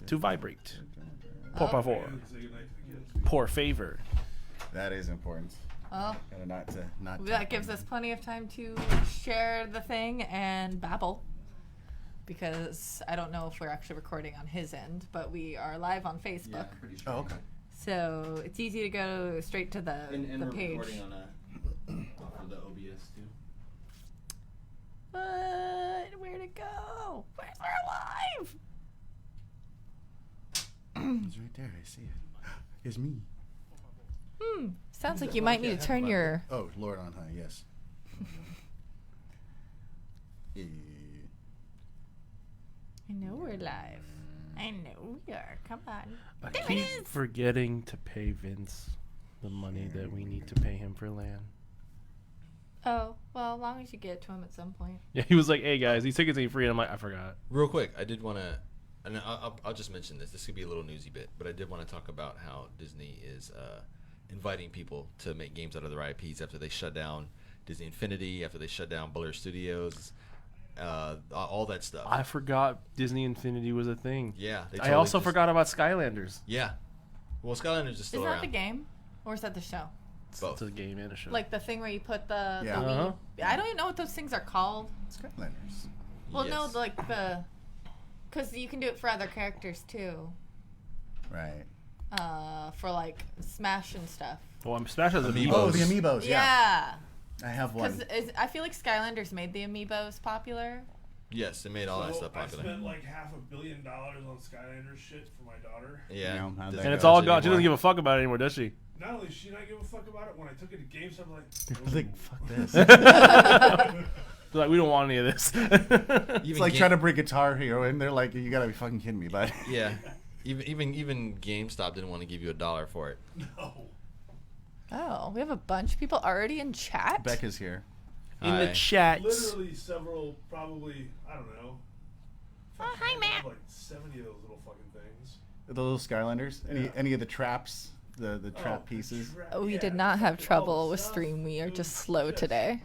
to vibrate. Por favor. Por favor. That is important. Oh, Not that gives us plenty of time to share the thing and babble. Because I don't know if we're actually recording on his end, but we are live on Facebook. Yeah, I'm pretty sure. Oh, okay. So it's easy to go straight to the And the we're page. recording on for the OBS too. But where'd it go? Where's our live? It's right there. I see it. It's me. Sounds like you might need to turn your. Oh, Lord on high. Yes. I know we're live. I know we are. Come on. I There it keep is. forgetting to pay Vince the money that we need to pay him for land. Oh, well, as long as you get to him at some point. Yeah, he was like, "Hey guys, these tickets ain't free," and I'm like, "I forgot." Real quick, I did want to, and I'll just mention this. This could be a little newsy bit, but I did want to talk about how Disney is inviting people to make games out of their IPs after they shut down Disney Infinity, after they shut down Blur Studios, all that stuff. I forgot Disney Infinity was a thing. Yeah. They I totally also just- forgot about Skylanders. Yeah. Well, Skylanders is still Is that around. the game? Or is that the show? Both. It's a game and a show. Like the thing where you put the Yeah. Wii. Uh-huh. I don't even know what those things are called. Skylanders. Well, no, Yes. like the. Because you can do it for other characters too. Right. For like Smash and stuff. well, I'm Smash has Amiibo. Oh, amiibos. the amiibos. Yeah. Yeah. I have Because one. I feel like Skylanders made the amiibos popular. Yes, they made all that stuff I popular. spent like $500 million on Skylanders shit for my daughter. Yeah. You know, how'd that Doesn't And it's go all to gone. She anymore. doesn't give a fuck about it anymore, does she? Not only did she not give a fuck about it, when I took it to GameStop, I'm like, I was like, fuck this. They're like, we don't want any of this. It's like trying to bring Guitar Hero, and they're like, you gotta be fucking kidding me, bud. Yeah. Even GameStop didn't want to give you $1 for it. no. Oh, we have a bunch of people already in chat. Becca's here. In the Hi. chat. Literally several, probably, I don't know. Oh, hi, I have Matt. like 70 of those little fucking things. The little Skylanders. Any of the traps, the trap pieces. We Yeah, did not have fucking trouble all the with stuff. stream. We are It just was slow just- today.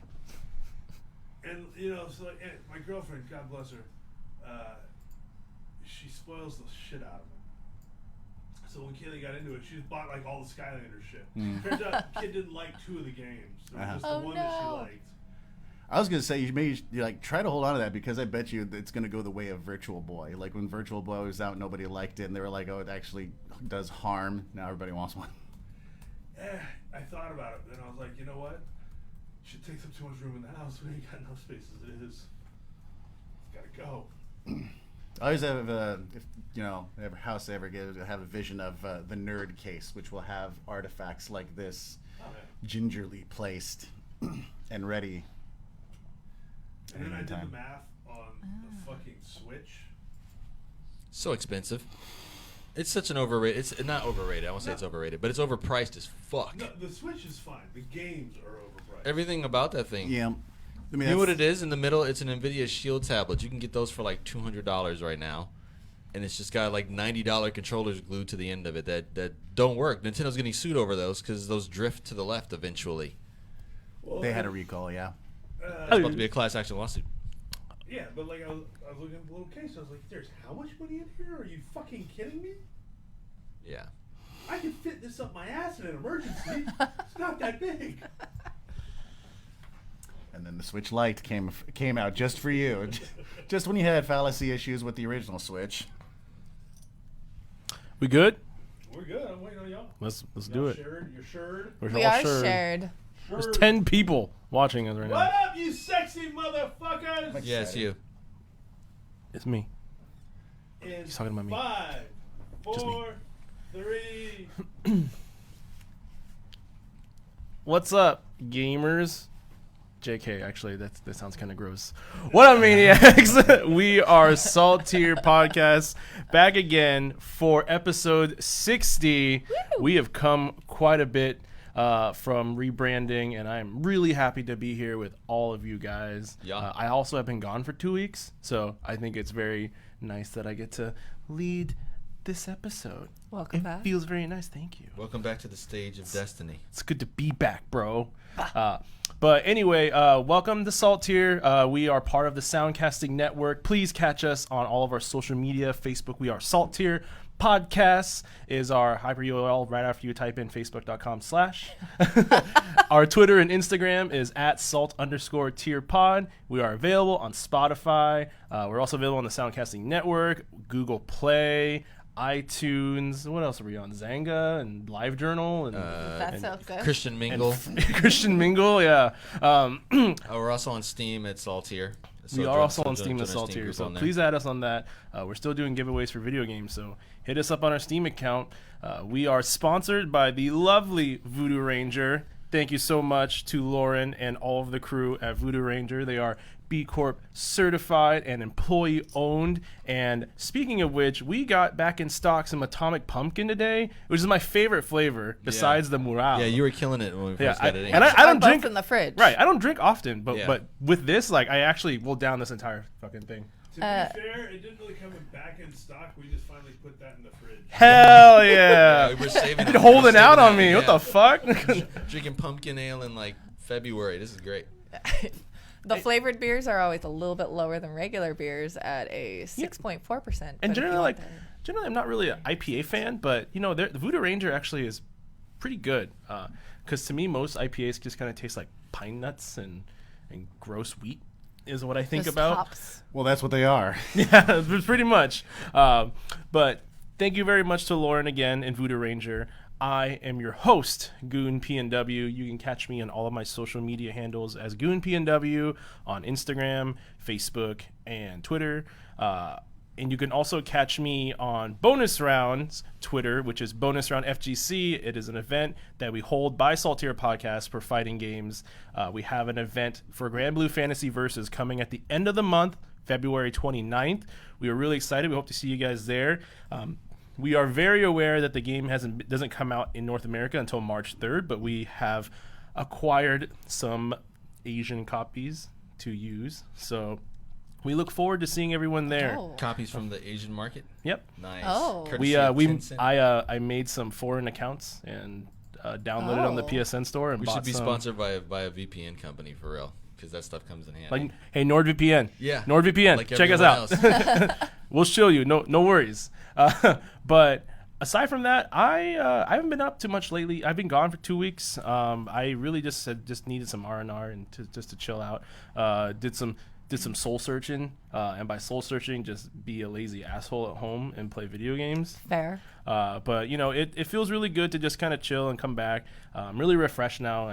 And, so like, and my girlfriend, God bless her, she spoils the shit out of them. So when Kaylee got into it, she just bought like all the Skylanders shit. Turns out the kid didn't like 2 of the games. There was just Oh, the one that she no. liked. I was gonna say you like try to hold on to that because I bet you it's gonna go the way of Virtual Boy. Like when Virtual Boy was out, nobody liked it, and they were like, "Oh, it actually does harm." Now everybody wants one. I thought about it, then I was like, you know what? Shit takes up too much room in the house. We ain't got enough space as it is. It's gotta go. I always have, if you know, every house I ever get, I have a vision of the nerd case, which will have artifacts like this, Oh, man. gingerly placed and ready. And then I did the Anytime. math on the fucking Switch. So expensive. It's such an overrated. It's not overrated. I won't say it's overrated, but it's overpriced as fuck. No, the Switch is fine. The games are overpriced. Everything about that thing. Yeah, I mean, You know what that's- it is in the middle? It's an NVIDIA Shield tablet. You can get those for like $200 right now, and it's just got like $90 controllers glued to the end of it that don't work. Nintendo's getting sued over those because those drift to the left eventually. Well, They had a recall, yeah. It's about to be a class action lawsuit. Yeah, but like I was looking at the little case. I was like, "There's how much money in here? Are you fucking kidding me? Yeah. I can fit this up my ass in an emergency. It's not that big." And then the Switch Lite came out just for you, just when you had fallacy issues with the original Switch. We good? We're good. I'm waiting on y'all. Let's Y'all do it. Shared? You're shared? We're We all are shared. shared. There's Shared. 10 people watching us right What now. up, you sexy motherfuckers? Yeah, it's you. It's me. In He's talking about me. 5, Just me. 4, 3. What's up, gamers? JK, actually, that sounds kind of gross. What up, maniacs? We are SaltTier Podcast, back again for episode 60. We have come quite a bit from rebranding, and I'm really happy to be here with all of you guys. Yeah. I also have been gone for 2 weeks, so I think it's very nice that I get to lead this episode. Welcome it back. Feels very nice. Thank you. Welcome back to the stage of destiny. It's good to be back, bro. But anyway, welcome to SaltTier. We are part of the Soundcasting Network. Please catch us on all of our social media. Facebook, we are SaltTier. Podcasts is our hyper URL right after you type in facebook.com/. Our Twitter and Instagram is at @salt_tierpod. We are available on Spotify. We're also available on the Soundcasting Network, Google Play, iTunes. What else are we on? Zanga and LiveJournal and That sounds good. Christian Mingle. Christian Mingle. Yeah. We're also on Steam at SaltTier. We are also on Steam at SaltTier, so please add us on that. We're still doing giveaways for video games, so hit us up on our Steam account. We are sponsored by the lovely Voodoo Ranger. Thank you so much to Lauren and all of the crew at Voodoo Ranger. They are B Corp certified and employee owned. And speaking of which, we got back in stock some Atomic Pumpkin today, which is my favorite flavor besides the Mural. Yeah, you were killing it when we first got it in. And I don't drink in the fridge. Right, I don't drink often, but Yeah. but with this, like, I actually will down this entire fucking thing. To be fair, it didn't really come back in stock. We just finally put that in the fridge. Hell yeah! we were saving it. You're holding We were out saving on it, me. yeah. What the fuck? Drinking pumpkin ale in like February. This is great. The flavored beers are always a little bit lower than regular beers at a 6.4%. And generally, I'm not really an IPA fan, but you know, the Voodoo Ranger actually is pretty good. Because to me, most IPAs just kind of taste like pine nuts and gross wheat is what I think about. Hops. Well, that's what they are. Yeah, pretty much. But thank you very much to Lauren again and Voodoo Ranger. I am your host, Goon PNW. You can catch me on all of my social media handles as Goon PNW on Instagram, Facebook, and Twitter. And you can also catch me on Bonus Rounds Twitter, which is Bonus Round FGC. It is an event that we hold by SaltTier Podcast for fighting games. We have an event for Grand Blue Fantasy Versus coming at the end of the month, February 29th. We are really excited. We hope to see you guys there. We are very aware that the game doesn't come out in North America until March 3rd, but we have acquired some Asian copies to use. So we look forward to seeing everyone there. Oh. Copies from the Asian market. Yep. Nice. Oh. Courtesy of Tencent. I made some foreign accounts and downloaded on the PSN store and We bought should be some. sponsored by a VPN company for real, because that stuff comes in handy. Like, hey, NordVPN. Yeah. NordVPN. Like Check us everyone out. else. We'll show you. No worries. But aside from that, I haven't been up too much lately. I've been gone for 2 weeks. I really just needed some R&R and to chill out. Did some soul searching, and by soul searching, just be a lazy asshole at home and play video games. Fair. But you know, it feels really good to just kind of chill and come back. I'm really refreshed now.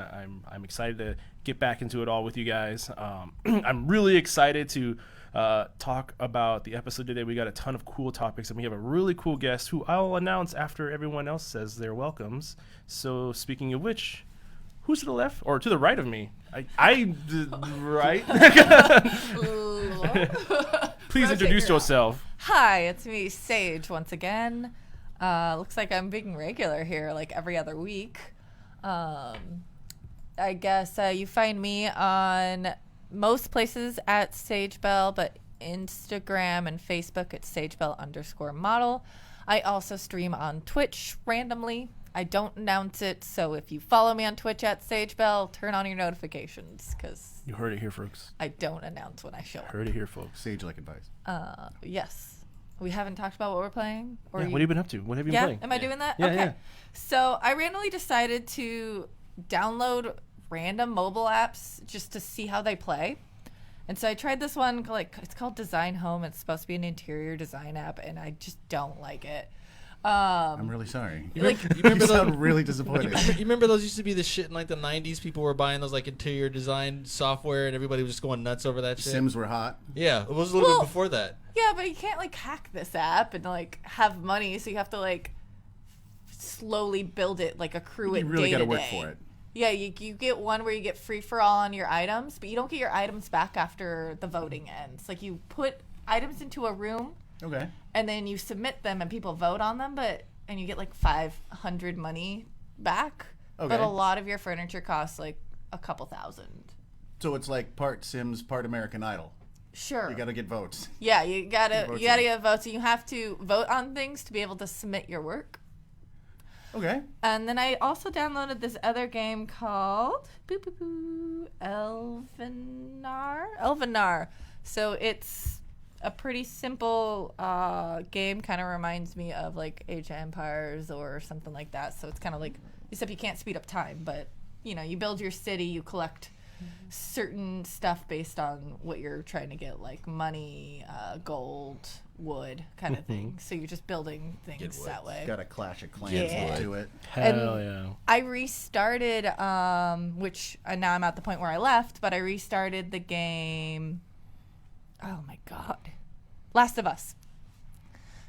I'm excited to get back into it all with you guys. I'm really excited to talk about the episode today. We got a ton of cool topics, and we have a really cool guest who I'll announce after everyone else says their welcomes. So speaking of which, who's to the left or to the right of me? Right? Please introduce yourself. Hi, it's me, Sage, once again. Looks like I'm being regular here, like every other week. I guess you find me on most places at SageBell, but Instagram and Facebook at SageBell_model. I also stream on Twitch randomly. I don't announce it, so if you follow me on Twitch at SageBell, turn on your notifications, because You heard it here, folks. I don't announce when I show up. Heard it here, folks. Sage-like advice. Yes. We haven't talked about what we're playing? Or Yeah, what have you been up to? What have you been playing? Am I doing that? Yeah, okay. yeah. So I randomly decided to download random mobile apps just to see how they play. And so I tried this one, it's called Design Home. It's supposed to be an interior design app, and I just don't like it. I'm really sorry. You remember sound really disappointed. You remember those used to be the shit in like the 90s? People were buying those like interior design software, and everybody was just going nuts over that shit. Sims were hot. Yeah, it was a little bit before that. Yeah, but you can't hack this app and have money, so you have to slowly build it, accrue it You really got to work for it. Yeah, you get one where you get free for all on your items, but you don't get your items back after the voting ends. You put items into a room, Okay. and then you submit them, and people vote on them, and you get 500 money back. Okay. But a lot of your furniture costs a couple thousand. So it's like part Sims, part American Idol. Sure. You got to get votes. Yeah, you gotta Votes get votes. You have to vote on things to be able to submit your work. Okay. And then I also downloaded this other game called Elvenar. So it's a pretty simple game. Kind of reminds me of like Age of Empires or something like that. So it's kind of like, except you can't speed up time, but you build your city, you collect certain stuff based on what you're trying to get, like money, gold, wood, kind of thing. So you're just building things that way. Got a Clash of Clans Yeah. to it. Hell yeah. I restarted, which now I'm at the point where I left, but I restarted the game. Oh my God. Last of Us.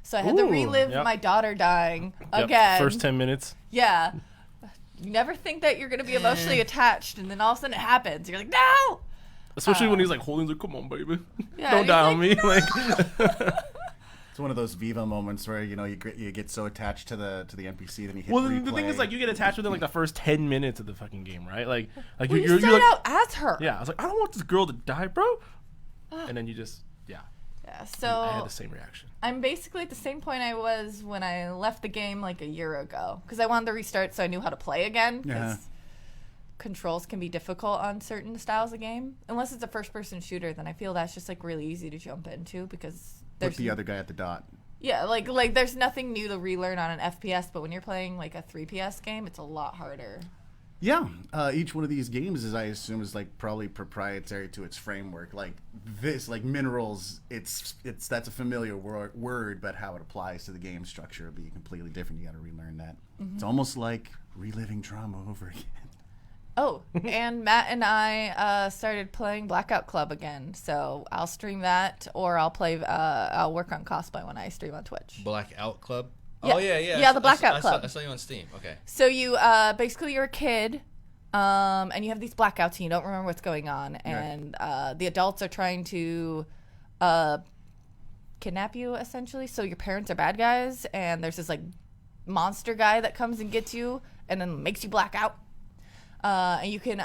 So I had to Ooh, relive yep. my daughter dying Yep, again. First 10 minutes. Yeah. You never think that you're going to be emotionally attached, and then all of a sudden it happens. You're like, no! Especially when he's like holding, like, come on, baby. Yeah, Don't he's die like, on me. "No." Like, It's one of those Viva moments where you get so attached to the NPC, then you hit well, replay. the thing is, like, you get attached within like the first 10 minutes of the fucking game, right? Like Well, you're you start like, out as her. yeah. I was like, I don't want this girl to die, bro. And then you just, yeah. Yeah, I had so the same reaction. I'm basically at the same point I was when I left the game like a year ago. Because I wanted to restart so I knew how to play again. Because Yeah. controls can be difficult on certain styles of game. Unless it's a first-person shooter, then I feel that's just like really easy to jump into because With there's the other guy at the dot. yeah, like there's nothing new to relearn on an FPS, but when you're playing like a 3PS game, it's a lot harder. Yeah, each one of these games is, I assume, is like probably proprietary to its framework. Like this, like minerals, it's that's a familiar word, but how it applies to the game structure will be completely different. You got to relearn that. It's almost like reliving trauma over again. Oh, and Matt and I started playing Blackout Club again, so I'll stream that, or I'll work on cosplay when I stream on Twitch. Blackout Club. Yeah. Oh yeah, yeah. Yeah, the Blackout I Club. saw you on Steam. Okay. So you basically you're a kid, and you have these blackouts and you don't remember what's going on, and the adults are trying to kidnap you essentially. So your parents are bad guys, and there's this like monster guy that comes and gets you, and then makes you black out. And you can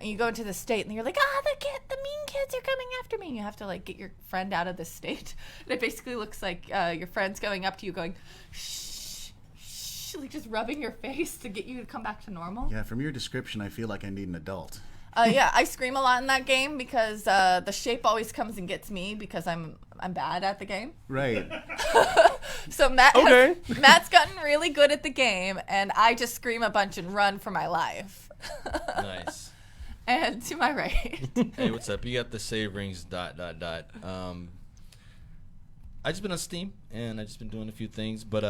you go into the state, and you're like, the mean kids are coming after me. And you have to like get your friend out of the state. And it basically looks like your friend's going up to you, going, shh, shh, like just rubbing your face to get you to come back to normal. Yeah, from your description, I feel like I need an adult. Yeah, I scream a lot in that game because the shape always comes and gets me because I'm bad at the game. Right. So Matt's gotten really good at the game, and I just scream a bunch and run for my life. Nice. And to my right. Hey, what's up? You got the save rings ... I just been on Steam and I just been doing a few things, but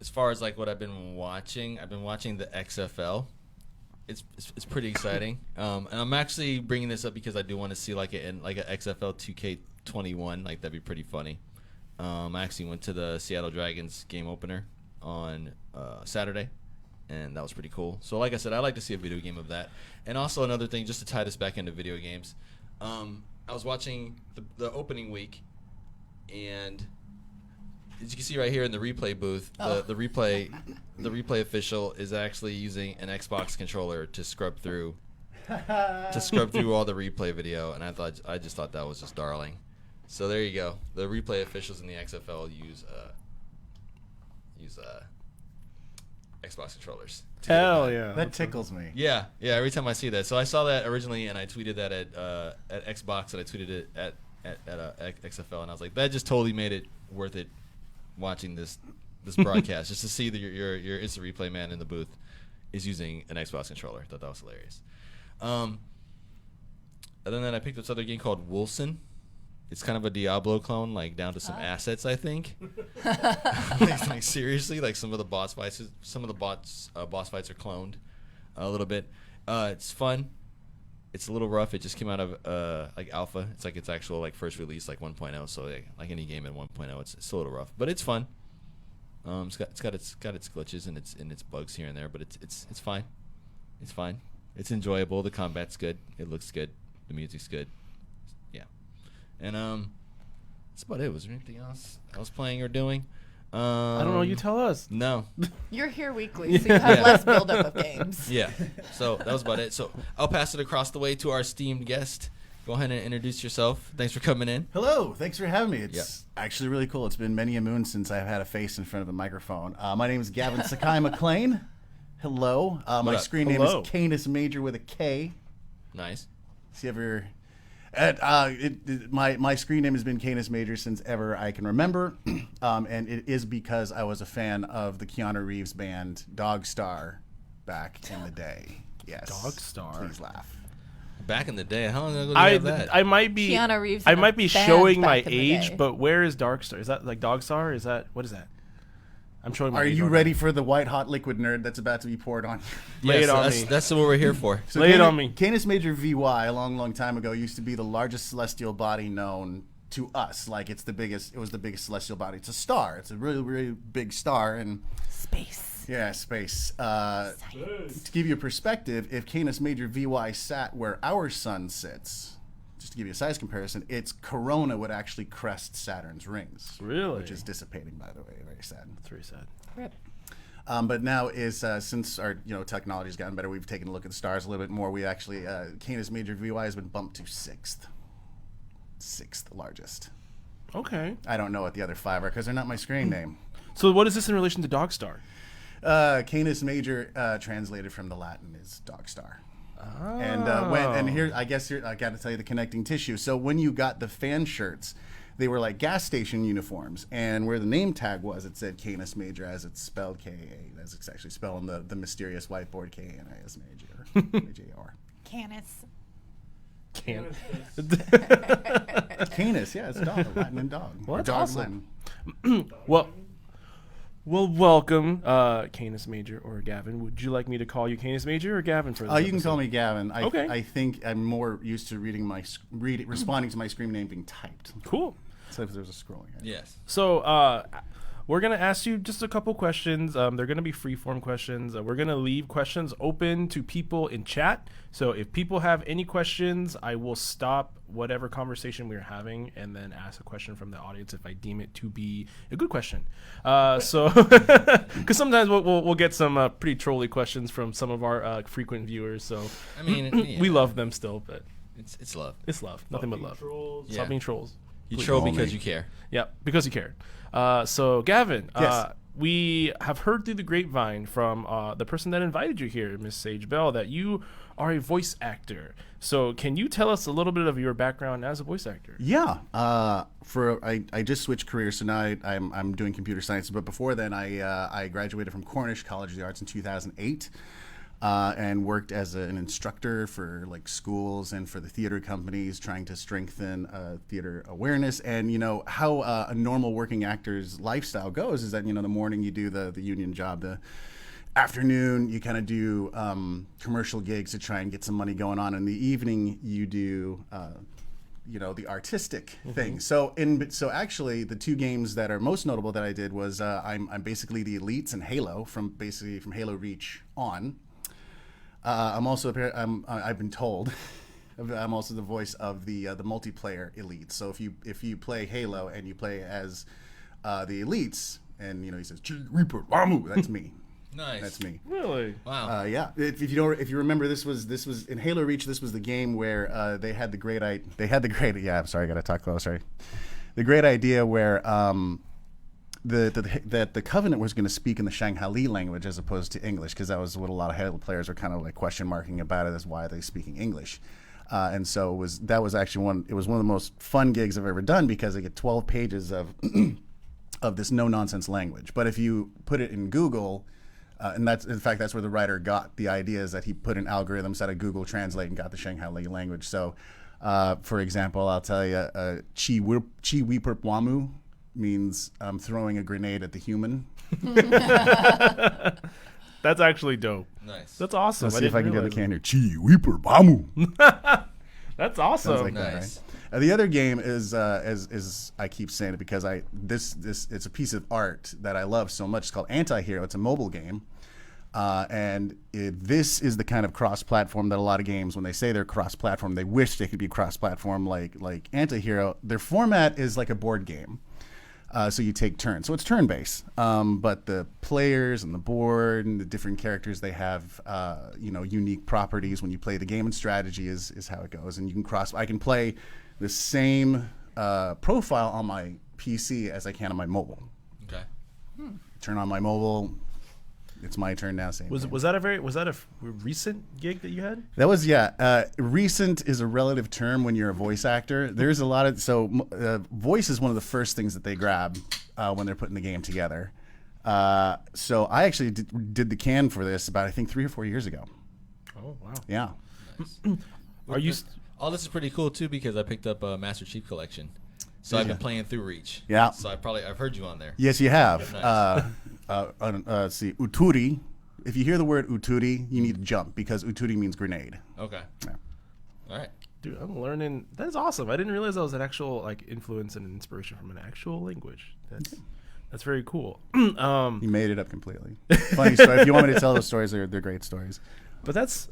as far as like what I've been watching the XFL. It's pretty exciting. And I'm actually bringing this up because I do want to see like an XFL 2K21. Like that'd be pretty funny. I actually went to the Seattle Dragons game opener on Saturday, and that was pretty cool. So like I said, I like to see a video game of that. And also another thing, just to tie this back into video games, I was watching the opening week, and as you can see right here in the replay booth, the replay official is actually using an Xbox controller to scrub through all the replay video, and I just thought that was just darling. So there you go. The replay officials in the XFL use Xbox controllers. Hell yeah. That tickles me. Yeah. Every time I see that, so I saw that originally, and I tweeted that at Xbox, and I tweeted it at XFL, and I was like, that just totally made it worth it watching this broadcast just to see that your instant replay man in the booth is using an Xbox controller. I thought that was hilarious. Other than that, I picked up this other game called Wolcen. It's kind of a Diablo clone, like down to some assets, I think. Like, seriously, like some of the boss fights are cloned a little bit. It's fun. It's a little rough. It just came out of like alpha. It's like its actual like first release, like 1.0. So like any game at 1.0, it's a little rough, but it's fun. It's got its glitches and its bugs here and there, but it's fine. It's fine. It's enjoyable. The combat's good. It looks good. The music's good. Yeah. And that's about it. Was there anything else I was playing or doing? I don't know. You tell us. No. You're here weekly, so you have less buildup of games. Yeah. So that was about it. So I'll pass it across the way to our esteemed guest, go ahead and introduce yourself. Thanks for coming in. Hello, thanks for having me. It's actually really cool. It's been many a moon since I've had a face in front of a microphone. My name is Gavin Sakai McLean. Hello. My up? screen name is Canis Major with a K. Nice. See ever? My screen name has been Canis Major since ever I can remember, and it is because I was a fan of the Keanu Reeves band Dog Star back in the day. Yes. Dog Star. Please laugh. Back in the day, how long ago did you have that? I might be Keanu Reeves I in a might be band showing my back in the age, day. but where is Dark Star? Is that like Dog Star? Is that what is that? I'm showing my Are age you right ready for the white hot liquid nerd that's about to be poured on you? Lay it so on that's, me. That's what we're here for. So Lay it on me. Canis Major VY, a long time ago, used to be the largest celestial body known to us. Like it was the biggest celestial body. It's a star. It's a really big star. And Space. yeah, space. To give you a perspective, if Canis Major VY sat where our sun sits, just to give you a size comparison, its corona would actually crest Saturn's rings. Really? Which is dissipating, by the way. Very sad. That's very sad. Rip. But now since our technology's gotten better, we've taken a look at the stars a little bit more. We actually Canis Major VY has been bumped to sixth largest. Okay. I don't know what the other five are because they're not my screen name. So what is this in relation to Dog Star? Canis Major, translated from the Latin, is Dog Star. And here I got to tell you the connecting tissue. So when you got the fan shirts, they were like gas station uniforms, and where the name tag was, it said Canis Major as it's spelled K-A, as it's actually spelled on the mysterious whiteboard K-A-N-I-S Major, M-A-J-R. Canis. Can't. Canis, yeah, it's dog, Latin and dog. Well, Or that's dog awesome. Latin. Well, welcome, Canis Major or Gavin. Would you like me to call you Canis Major or Gavin for this You can call me Gavin. Okay. I think I'm more used to responding to my screen name being typed. Cool. So if there's a scrolling. Yes. So we're going to ask you just a couple questions. They're going to be free-form questions. We're going to leave questions open to people in chat. So if people have any questions, I will stop whatever conversation we're having and then ask a question from the audience if I deem it to be a good question. So because sometimes we'll get some pretty trolly questions from some of our frequent viewers. So I mean, we love them still, but it's love. it's love. Nothing but love. Trolls. Yeah. Stop being trolls. You Please. troll Only. because you care. Yeah, because you cared. So, Gavin, Yes. we have heard through the grapevine from the person that invited you here, Miss Sage Bell, that you are a voice actor. So, can you tell us a little bit of your background as a voice actor? Yeah. I just switched careers, so now I'm doing computer science. But before then, I graduated from Cornish College of the Arts in 2008. And worked as an instructor for like schools and for the theater companies, trying to strengthen theater awareness. And how a normal working actor's lifestyle goes is that the morning you do the union job, the afternoon you kind of do commercial gigs to try and get some money going on. In the evening you do the artistic thing. So actually the two games that are most notable that I did was I'm basically the elites in Halo from Halo Reach on. I'm also I've been told I'm also the voice of the multiplayer elites. So if you play Halo and you play as the elites, and he says "Chi Reaper Wamu," that's me. Nice. That's me. Really? Wow. Yeah. If you remember, this was in Halo Reach. This was the game where they had the great yeah. I'm sorry, I gotta talk closer. The great idea where that the Covenant was going to speak in the Shanghaili language as opposed to English, because that was what a lot of Halo players were kind of like question marking about it, as why are they speaking English. And so that was actually one of the most fun gigs I've ever done, because I get 12 pages of of this no nonsense language. But if you put it in Google, and that's where the writer got the idea, is that he put in algorithms out of Google Translate and got the Shanghaili language. So, for example, I'll tell you, Chi Weeperpwamu means I'm throwing a grenade at the human. That's actually dope. Nice. That's awesome. Let's see if I can didn't get the realize can here. Chi Weeperpwamu. That's awesome. Sounds like that, Nice. right? The other game is I keep saying it because this it's a piece of art that I love so much. It's called Anti-Hero. It's a mobile game. This is the kind of cross-platform that a lot of games, when they say they're cross-platform, they wish they could be cross-platform like Anti-Hero. Their format is like a board game. So you take turns. So it's turn-based. But the players and the board and the different characters, they have, unique properties when you play the game, and strategy is how it goes. And you can I can play the same profile on my PC as I can on my mobile. Okay. Turn on my mobile. It's my turn now. Same. Was that a recent gig that you had? That was recent is a relative term when you're a voice actor. There's a lot of voice is one of the first things that they grab when they're putting the game together. So I actually did the can for this about I think 3 or 4 years ago. Oh wow. Yeah. Nice. Are you? All this is pretty cool too because I picked up a Master Chief Collection, so I've been playing through Reach. Yeah. So I've heard you on there. Yes, you have. Nice. Let's see, Uturi. If you hear the word Uturi, you need to jump because Uturi means grenade. Okay. Yeah. All right. Dude, I'm learning. That's awesome. I didn't realize that was an actual influence and inspiration from an actual language. That's very cool. You made it up completely. Funny story. If you want me to tell those stories, they're great stories. But that's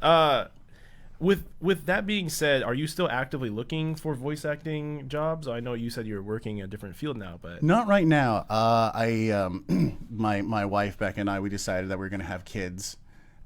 with that being said, are you still actively looking for voice acting jobs? I know you said you're working a different field now, but Not right now. My wife Becca and I, we decided that we are going to have kids,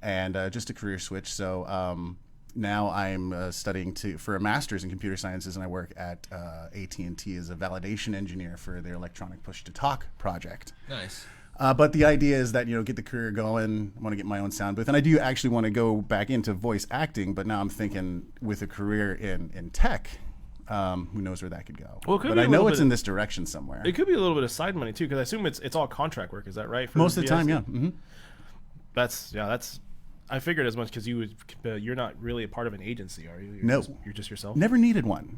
and just a career switch. So now I'm studying for a master's in computer sciences, and I work at AT&T as a validation engineer for their electronic push-to-talk project. Nice. But the idea is that, get the career going. I want to get my own sound booth. And I do actually want to go back into voice acting, but now I'm thinking with a career in tech, who knows where that could go. Well, it could but be I a know little it's bit- in this direction somewhere. it could be a little bit of side money too, because I assume it's all contract work. Is that right? For Most of the time, VSD? yeah. Mm-hmm. That's. I figured as much because you're not really a part of an agency, are you? No. You're just yourself. Never needed one.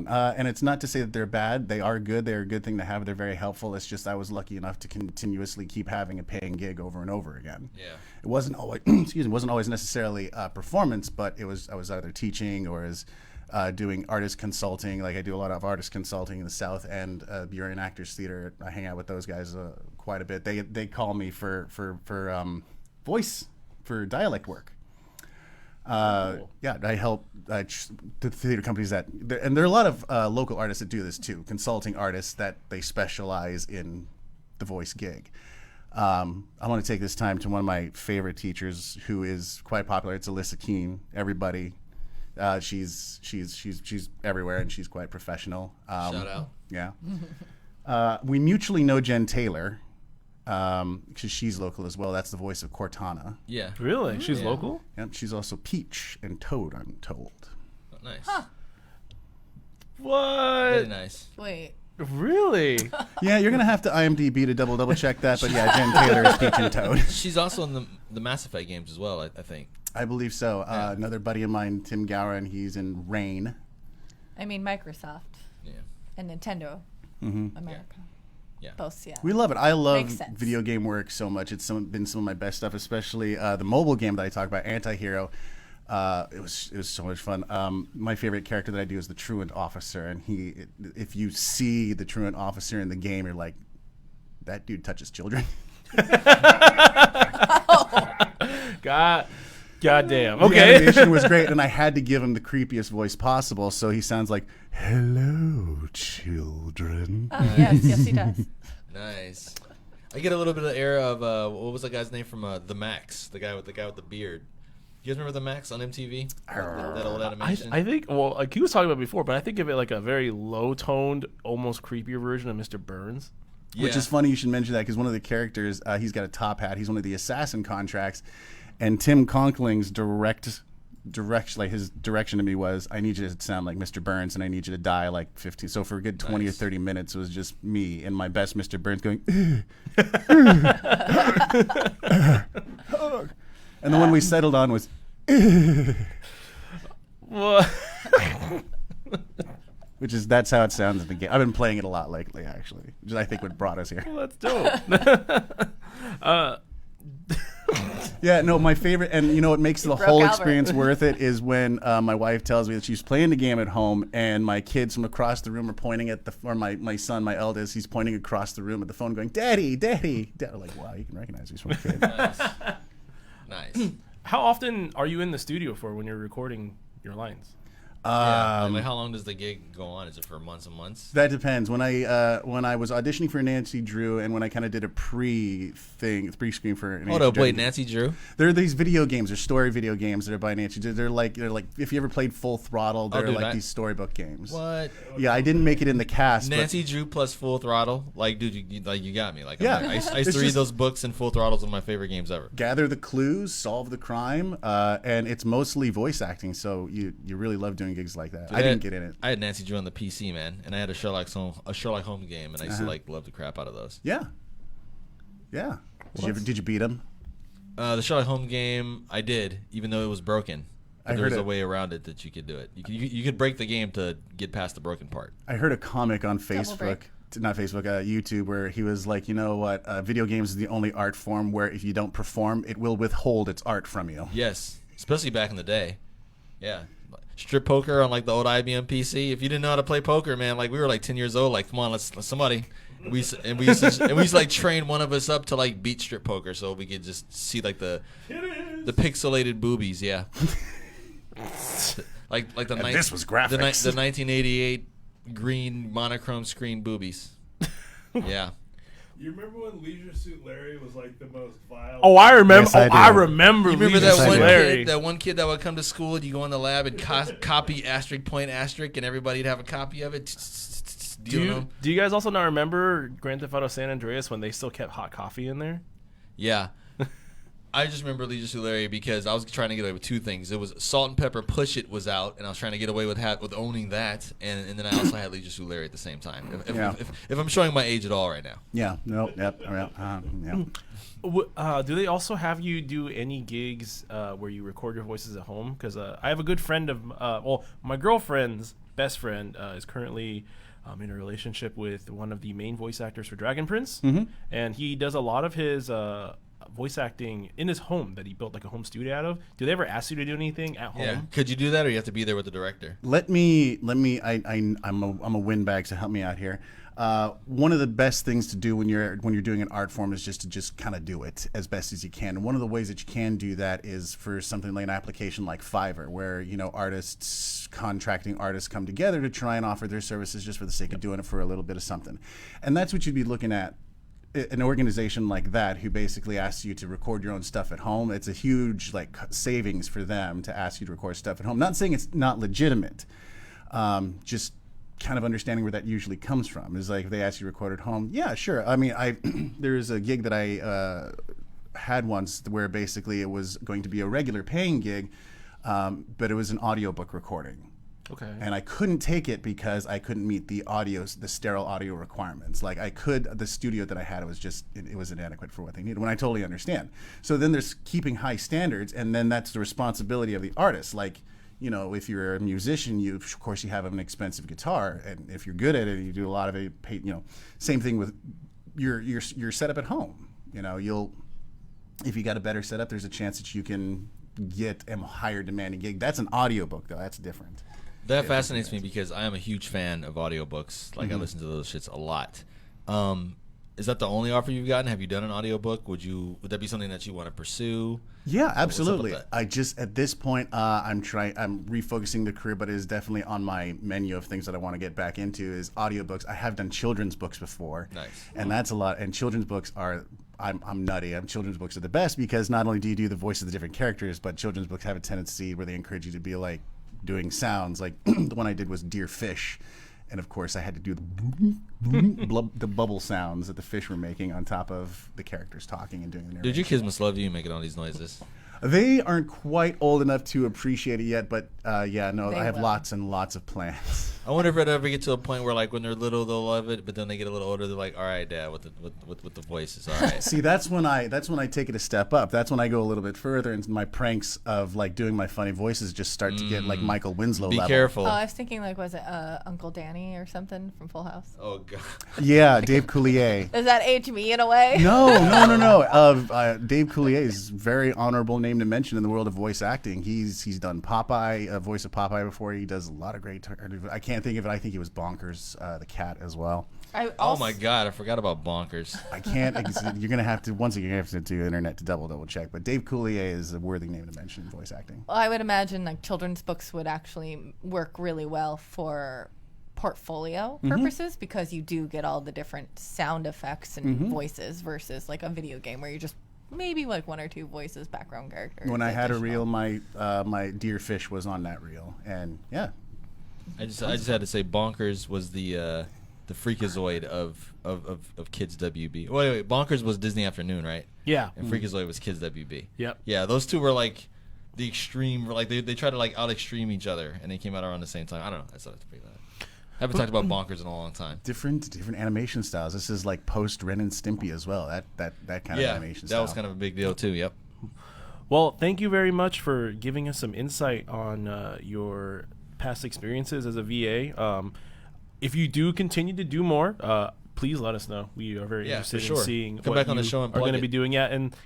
And it's not to say that they're bad. They are good. They're a good thing to have. They're very helpful. It's just I was lucky enough to continuously keep having a paying gig over and over again. Yeah. It wasn't always wasn't always necessarily performance, but I was either teaching or as doing artist consulting. Like I do a lot of artist consulting in the South End, Burien Actors Theater. I hang out with those guys quite a bit. They call me for voice. For dialect work. Cool. Yeah, I help the theater companies and there are a lot of local artists that do this too, consulting artists that they specialize in the voice gig. I want to take this time to one of my favorite teachers who is quite popular. It's Alyssa Keene. Everybody, she's everywhere and she's quite professional. Shout out. Yeah. We mutually know Jen Taylor. Because she's local as well. That's the voice of Cortana. Yeah. Really? She's Yeah. local? Yep, she's also Peach and Toad, I'm told. Oh, nice. What? Very nice. Wait. Really? Yeah, you're gonna have to IMDb to double check that, but yeah, Jen Taylor is Peach and Toad. She's also in the Mass Effect games as well, I think. I believe so. Another buddy of mine, Tim Gowron, he's in Rain. I mean Microsoft Yeah. and Nintendo Mm-hmm. America. Yeah. Both, yeah. We love it. I love Makes sense. video game work so much. It's been some of my best stuff, especially the mobile game that I talk about, Anti-Hero. It was so much fun. My favorite character that I do is the truant officer, and if you see the truant officer in the game, you're like, that dude touches children. Goddamn. The Okay. animation was great, and I had to give him the creepiest voice possible, so he sounds like, "Hello, children." Oh, yes, he does. Nice. I get a little bit of the air of what was that guy's name from The Max? The guy with the beard. You guys remember The Max on MTV? That old animation. I think, well, like he was talking about before, but I think of it like a very low-toned, almost creepier version of Mr. Burns. Which Yeah. is funny you should mention that because one of the characters, he's got a top hat. He's one of the assassin contracts, and Tim Conkling's his direction to me was, I need you to sound like Mr. Burns, and I need you to die like 15. So for a good 20 or Nice. 30 minutes, it was just me and my best Mr. Burns going, and the one we settled on was, What? that's how it sounds in the game. I've been playing it a lot lately, actually, which is I think what brought us here. Well, that's dope. Yeah, no, my favorite, and you know what makes the broke whole Albert. experience worth it is when my wife tells me that she's playing the game at home, and my kids from across the room are pointing at my son, my eldest, he's pointing across the room at the phone, going, "Daddy, Daddy." I'm like, wow, you can recognize me from a kid. Nice. Nice. How often are you in the studio for when you're recording your lines? Like how long does the gig go on? Is it for months and months? That depends. When I was auditioning for Nancy Drew, and when I kind of did a pre-screen for Hold up, wait, Nancy Drew? There are these video games, or story video games that are by Nancy Drew. They're like if you ever played Full Throttle, they're these storybook games. What? Yeah, I didn't make it in the cast. Nancy Drew plus Full Throttle, like, dude, you got me. Like, Yeah. I used to read those books, and Full Throttle's one of my favorite games ever. Gather the clues, solve the crime, and it's mostly voice acting. So you really love doing gigs like that. Dude, I didn't get in it. I had Nancy Drew on the PC, man, and I had a Sherlock Holmes game, and I used to like love the crap out of those. Yeah. Did you beat him? The Sherlock Holmes game, I did, even though it was broken. But there heard was a it. way around it that you could do it. You could break the game to get past the broken part. I heard a comic on break. YouTube, where he was like, you know what, video games is the only art form where if you don't perform, it will withhold its art from you. Yes, especially back in the day. Yeah. Strip poker on like the old IBM PC. If you didn't know how to play poker, man, like we were like 10 years old. Like, come on, let's somebody. We used to like train one of us up to like beat strip poker, so we could just see like the pixelated boobies. Yeah. like the This was graphics. The 1988 green monochrome screen boobies. Yeah. You remember when Leisure Suit Larry was like the most vile? Oh, I remember. Yes, I do. I remember. You remember Leisure that Suit one Larry. kid? That one kid that would come to school and you go in the lab and copy asterisk point asterisk, and everybody'd have a copy of it. Do you guys also not remember Grand Theft Auto San Andreas when they still kept hot coffee in there? Yeah. I just remember Leisure Suit Larry because I was trying to get away with two things. It was Salt and Pepper Push It was out, and I was trying to get away with owning that, and then I also had Leisure Suit Larry at the same time. If I'm showing my age at all right now. Yeah. No. Yep. Yeah. Do they also have you do any gigs where you record your voices at home? Because I have a good friend of, my girlfriend's best friend is currently in a relationship with one of the main voice actors for Dragon Prince, and he does a lot of his voice acting in his home that he built like a home studio out of. Do they ever ask you to do anything at home? Yeah. Could you do that, or you have to be there with the director? I'm a windbag, so help me out here. One of the best things to do when you're doing an art form is just kind of do it as best as you can. And one of the ways that you can do that is for something like an application like Fiverr, where contracting artists come together to try and offer their services just for the sake of doing it for a little bit of something. And that's what you'd be looking at. An organization like that who basically asks you to record your own stuff at home, it's a huge like savings for them to ask you to record stuff at home. Not saying it's not legitimate, just kind of understanding where that usually comes from. Is like if they ask you to record at home, yeah, sure. I mean, there's a gig that I had once where basically it was going to be a regular paying gig, but it was an audiobook recording. Okay. And I couldn't take it because I couldn't meet the sterile audio requirements. Like the studio that I had, it was inadequate for what they needed, when I totally understand. So then there's keeping high standards, and then that's the responsibility of the artist. Like, you know, if you're a musician, of course you have an expensive guitar, and if you're good at it, you do a lot of it, same thing with your setup at home. You know, if you got a better setup, there's a chance that you can get a higher demanding gig. That's an audiobook though, that's different. That fascinates me because I am a huge fan of audiobooks. Like, I listen to those shits a lot. Is that the only offer you've gotten? Have you done an audiobook? Would that be something that you want to pursue? Yeah, absolutely. What's up with that? I just, at this point, I'm refocusing the career, but it is definitely on my menu of things that I want to get back into is audiobooks. I have done children's books before. Nice. And that's a lot. And children's books I'm nutty. Children's books are the best because not only do you do the voices of the different characters, but children's books have a tendency where they encourage you to be like doing sounds. Like the one I did was Dear Fish. And of course, I had to do the bubble sounds that the fish were making on top of the characters talking and doing the narration. Dude, your kids must love you making all these noises. They aren't quite old enough to appreciate it yet, but I have will. lots and lots of plans. I wonder if it ever get to a point where, like, when they're little, they'll love it, but then they get a little older, they're like, "All right, Dad, with the voices, all right." See, that's when I take it a step up. That's when I go a little bit further, and my pranks of like doing my funny voices just start to get like Michael Winslow Be level. careful. Oh, I was thinking, like, was it Uncle Danny or something from Full House? Oh God. Yeah, Dave Coulier. Does that age me in a way? No. Dave Coulier is a very honorable name to mention in the world of voice acting. He's done Popeye, voice of Popeye before. He does a lot of great. I can't think of it. I think it was Bonkers, the cat as well. Oh my God, I forgot about Bonkers. I can't. You're gonna have to once again. You have to do internet to double check. But Dave Coulier is a worthy name to mention in voice acting. Well, I would imagine like children's books would actually work really well for portfolio purposes because you do get all the different sound effects and voices versus like a video game where you're just maybe like one or two voices, background characters. When I had a additional. reel, my dear fish was on that reel, and yeah, I just had to say Bonkers was the Freakazoid of Kids WB. Wait, Bonkers was Disney Afternoon, right? Yeah. And Freakazoid was Kids WB. Yep. Yeah, those two were like the extreme. Like they try to like out extreme each other, and they came out around the same time. I don't know. I thought it was pretty bad. I haven't talked about Bonkers in a long time. different animation styles. This is like post Ren and Stimpy as well. That kind of animation style. That was kind of a big deal too. Yep. Well, thank you very much for giving us some insight on your past experiences as a VA. If you do continue to do more, please let us know. We are very interested for sure. in seeing Come what back on the you show and are going plug to it. be doing. Yeah, and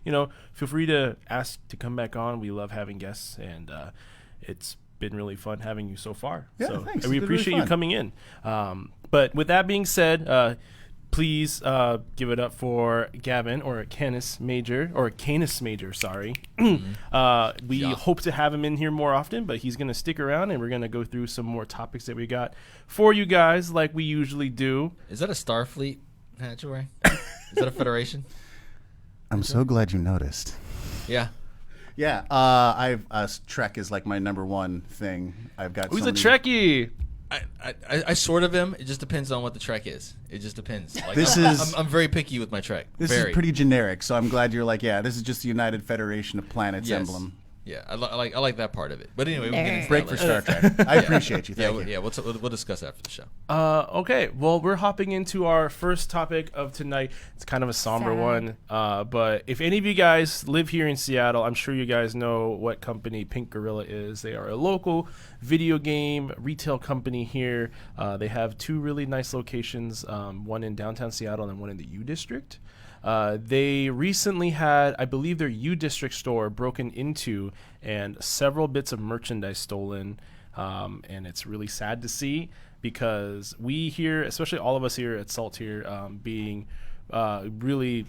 feel free to ask to come back on. We love having guests, and it's been really fun having you so far. Yeah, so thanks. we It's been appreciate really you fun. coming in. But with that being said, please give it up for Gavin or Canis Major, sorry. We Yeah. hope to have him in here more often, but he's going to stick around and we're going to go through some more topics that we got for you guys like we usually do. Is that a Starfleet hatchway? Is that a Federation? I'm so glad you noticed. Yeah. Yeah, Trek is like my number one thing. I've got. Who's so a many- Trekkie? I sort of am. It just depends on what the Trek is. It just depends. Like, This I'm, is- I'm very picky with my Trek. This very. is pretty generic, so I'm glad you're like, yeah, this is just the United Federation of Planets Yes. emblem. Yeah, I like that part of it. But anyway, we can get into Break that for later. Star Trek. I appreciate you. Thank you. Yeah. We'll discuss after the show. Okay, well, we're hopping into our first topic of tonight. It's kind of a somber Sad. one, but if any of you guys live here in Seattle, I'm sure you guys know what company Pink Gorilla is. They are a local video game retail company here. They have two really nice locations, one in downtown Seattle and one in the U District. They recently had, I believe, their U District store broken into and several bits of merchandise stolen. And it's really sad to see because we here, especially all of us here at SaltTier, being really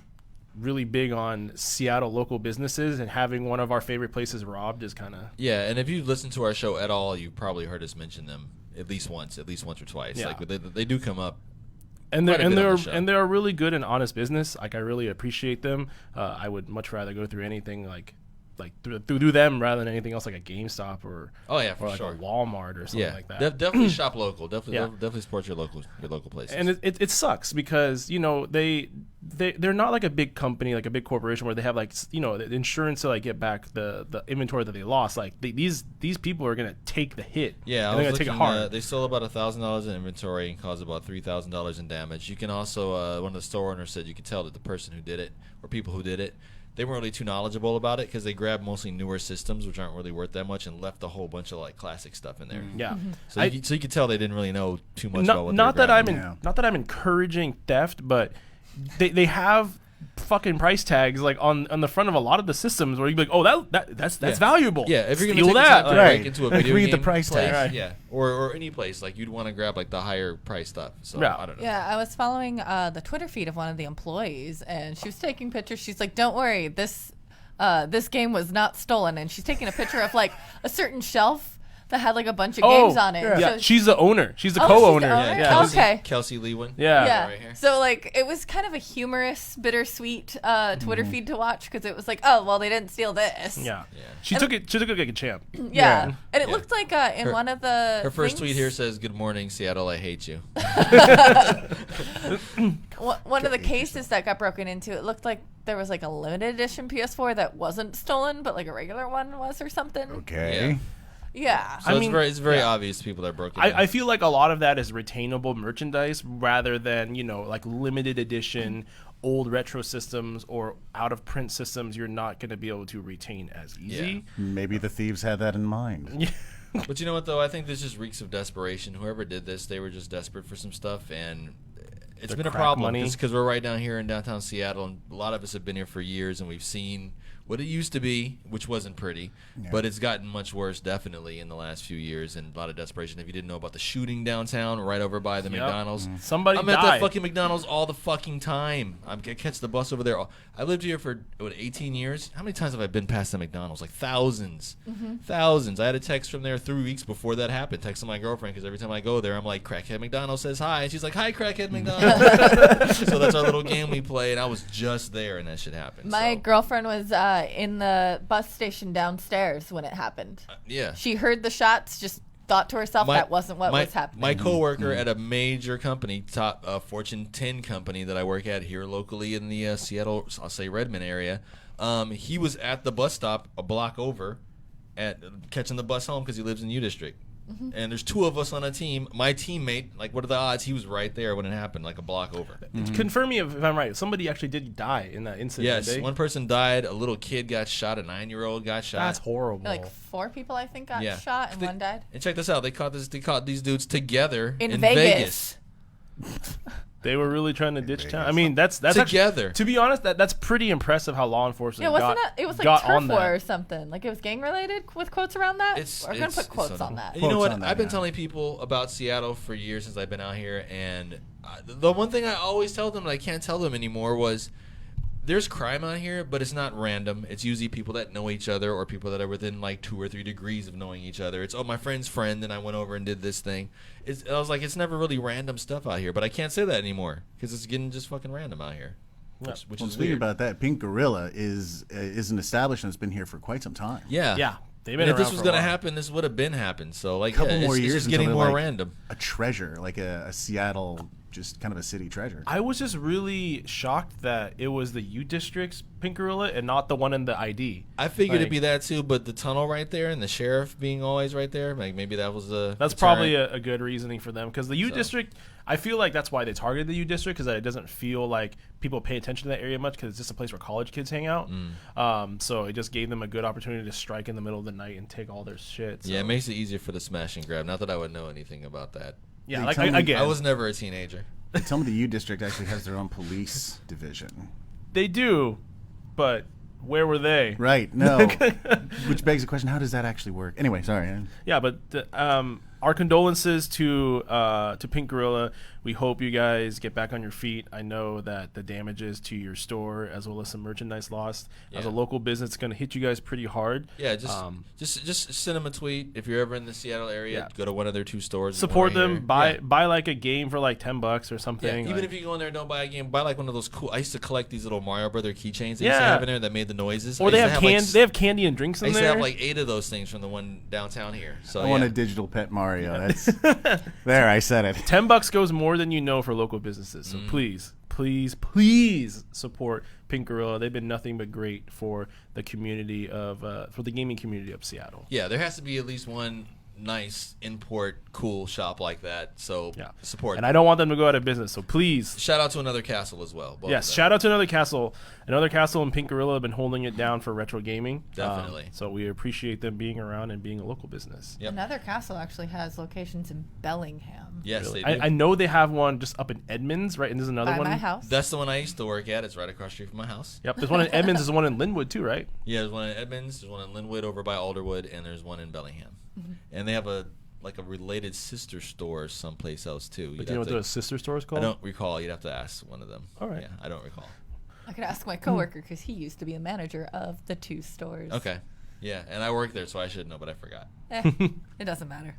big on Seattle local businesses, and having one of our favorite places robbed is kind of... Yeah, and if you've listened to our show at all, you've probably heard us mention them at least once or twice. Yeah. Like they do come up. And Quite a bit on the show. they're a really good and honest business. Like, I really appreciate them. I would much rather go through anything like through them rather than anything else like a GameStop or For like sure. a Walmart or something like that. Definitely shop local. Definitely, Yeah. definitely support your local places. And it sucks because they're not like a big company, like a big corporation where they have like the insurance to like get back the inventory that they lost. Like these people are gonna take the hit. Yeah, and they're I gonna was take it looking, hard. they stole about $1,000 in inventory and caused about $3,000 in damage. You can also, one of the store owners said you could tell that the person who did it, or people who did it, they weren't really too knowledgeable about it because they grabbed mostly newer systems, which aren't really worth that much, and left a whole bunch of like classic stuff in there. Yeah. So you could tell they didn't really know too much not, about what not they were that grabbing. not that I'm encouraging theft, but they have fucking price tags like on the front of a lot of the systems where you'd be like, oh, that's Yeah. valuable. Yeah, if you're Steal gonna take that. the time to Right. break into a Like, video read the game price tag. place, Right. yeah, or any place, like you'd want to grab like the higher price stuff. So Yeah. I don't know. Yeah, I was following the Twitter feed of one of the employees, and she was taking pictures. She's like, "Don't worry, this game was not stolen." And she's taking a picture of like a certain shelf that had like a bunch of games on it. Yeah, So- she's the owner. She's the Oh, she's the co-owner. owner? Yeah. Oh, okay. Kelsey Lewin. Yeah. yeah. Right here. So like it was kind of a humorous, bittersweet Twitter feed to watch because it was like, oh well, they didn't steal this. Yeah. Yeah. She took it like a champ. Yeah. Yeah. And it Yeah. looked like in Her- one of the Her first tweet things- here says, "Good morning, Seattle. I hate you." One of the cases that got broken into, it looked like there was like a limited edition PS4 that wasn't stolen, but like a regular one was or something. Okay. Yeah. So it's very yeah. obvious to people that broke it. I feel like a lot of that is retainable merchandise rather than, like limited edition old retro systems or out of print systems you're not going to be able to retain as easy. Maybe the thieves had that in mind. But you know what though? I think this just reeks of desperation. Whoever did this, they were just desperate for some stuff, and It's the been a crack problem money. because we're right down here in downtown Seattle, and a lot of us have been here for years, and we've seen what it used to be, which wasn't pretty, but it's gotten much worse definitely in the last few years, and a lot of desperation. If you didn't know about the shooting downtown right over by the McDonald's. Somebody I'm died. at that fucking McDonald's all the fucking time. I catch the bus over there. I lived here for 18 years. How many times have I been past the McDonald's? Like thousands. Thousands. I had a text from there 3 weeks before that happened, texting my girlfriend, because every time I go there, I'm like, Crackhead McDonald's says hi. And she's like, hi, Crackhead McDonald's. So that's our little game we play, and I was just there, and that shit happened. My so. girlfriend was in the bus station downstairs when it happened. Yeah. She heard the shots, just thought to herself that wasn't what was happening. My coworker at a major company, top Fortune 10 company that I work at here locally in the Seattle, I'll say Redmond area, he was at the bus stop a block over at catching the bus home because he lives in U District. And there's 2 of us on a team. My teammate, like, what are the odds? He was right there when it happened, like a block over. Confirm me if I'm right. Somebody actually did die in that incident. Yes, didn't they? one person died. A little kid got shot. A 9-year-old got shot. That's horrible. Like 4 people, I think, got Yeah. shot and one died. And check this out. They caught these dudes together In Vegas. They were really trying to ditch town. I mean, that's Together. Actually, to be honest, that's pretty impressive how law enforcement Yeah, wasn't that? It was like got turf on war that. or something. Like it was gang related with quotes around that. We're gonna put quotes so on that. And you know Quotes what? on that, I've been yeah. telling people about Seattle for years since I've been out here, and the one thing I always tell them that I can't tell them anymore was there's crime out here, but it's not random. It's usually people that know each other or people that are within like 2 or 3 degrees of knowing each other. It's, oh, my friend's friend, and I went over and did this thing. I was like, it's never really random stuff out here, but I can't say that anymore because it's getting just fucking random out here, which Well, is speaking weird. about that, Pink Gorilla is an establishment that's been here for quite some time. Yeah. Yeah, they've been And if around this was for a going to while. happen, this would have been happened. So, like, A couple yeah, more it's years just until getting they're more like random. A treasure, like a Seattle, just kind of a city treasure. I was just really shocked that it was the U District's Pink Gorilla and not the one in the ID. I figured it'd Like- be that too, but the tunnel right there and the sheriff being always right there, like maybe that was the. That's deterrent. probably a good reasoning for them because the U So. District, I feel like that's why they targeted the U District because it doesn't feel like people pay attention to that area much because it's just a place where college kids hang out. So it just gave them a good opportunity to strike in the middle of the night and take all their shit. So. Yeah, it makes it easier for the smash and grab. Not that I would know anything about that. Yeah, They like tell me- again, I was never a teenager. They tell me the U District actually has their own police division. they do, but where were they? Right, no. Which begs the question, how does that actually work? Anyway, sorry. Yeah, but our condolences to Pink Gorilla. We hope you guys get back on your feet. I know that the damages to your store as well as some merchandise lost as a Yeah. local business is going to hit you guys pretty hard. Yeah, just send them a tweet if you're ever in the Seattle area. Yeah. Go to one of their 2 stores. Support one right them. here. Buy like a game for like $10 or Yeah, something. even like- if you go in there and don't buy a game, buy like one of those cool. I used to collect these little Mario Brother keychains they used to Yeah. have in there that made the noises. or I they used to have like, they have candy and drinks I in used there. to have like 8 of those things from the one downtown here. So I want yeah. a digital pet Mario. That's there, I said it. $10 goes more than you know for local businesses. So please support Pink Gorilla. They've been nothing but great for the community of for the gaming community of Seattle. Yeah, there has to be at least one nice import cool shop like that. So Yeah, support. and I don't want them to go out of business. So please. Shout out to Another Castle as well. Both Yes, of them. shout out to Another Castle. Another Castle and Pink Gorilla have been holding it down for retro gaming. Definitely. So we appreciate them being around and being a local business. Yep. Another Castle actually has locations in Bellingham. Yes, Really. they do. I know they have one just up in Edmonds, right? And there's another By one. my house. That's the one I used to work at. It's right across the street from my house. Yep, there's one in Edmonds. There's one in Linwood too, right? Yeah, there's one in Edmonds, there's one in Linwood over by Alderwood, and there's one in Bellingham. Mm-hmm. And they have a related sister store someplace else too. But do you know what the sister store is I called? don't recall. You'd have to ask one of them. All right. Yeah, I don't recall. I could ask my coworker because he used to be a manager of the 2 stores. Okay. Yeah, and I worked there, so I should know, but I forgot. It doesn't matter.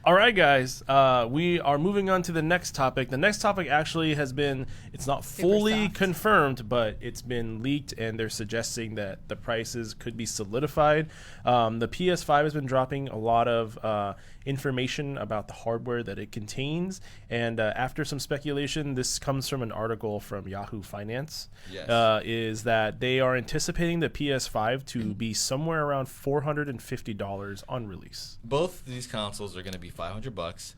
All right, guys. We are moving on to the next topic. The next topic actually has been, it's not Super fully soft. confirmed, but it's been leaked, and they're suggesting that the prices could be solidified. The PS5 has been dropping a lot of information about the hardware that it contains, and after some speculation, this comes from an article from Yahoo Finance, Yes. is that they are anticipating the PS5 to be somewhere around $450 on release. Both these consoles are going to be $500.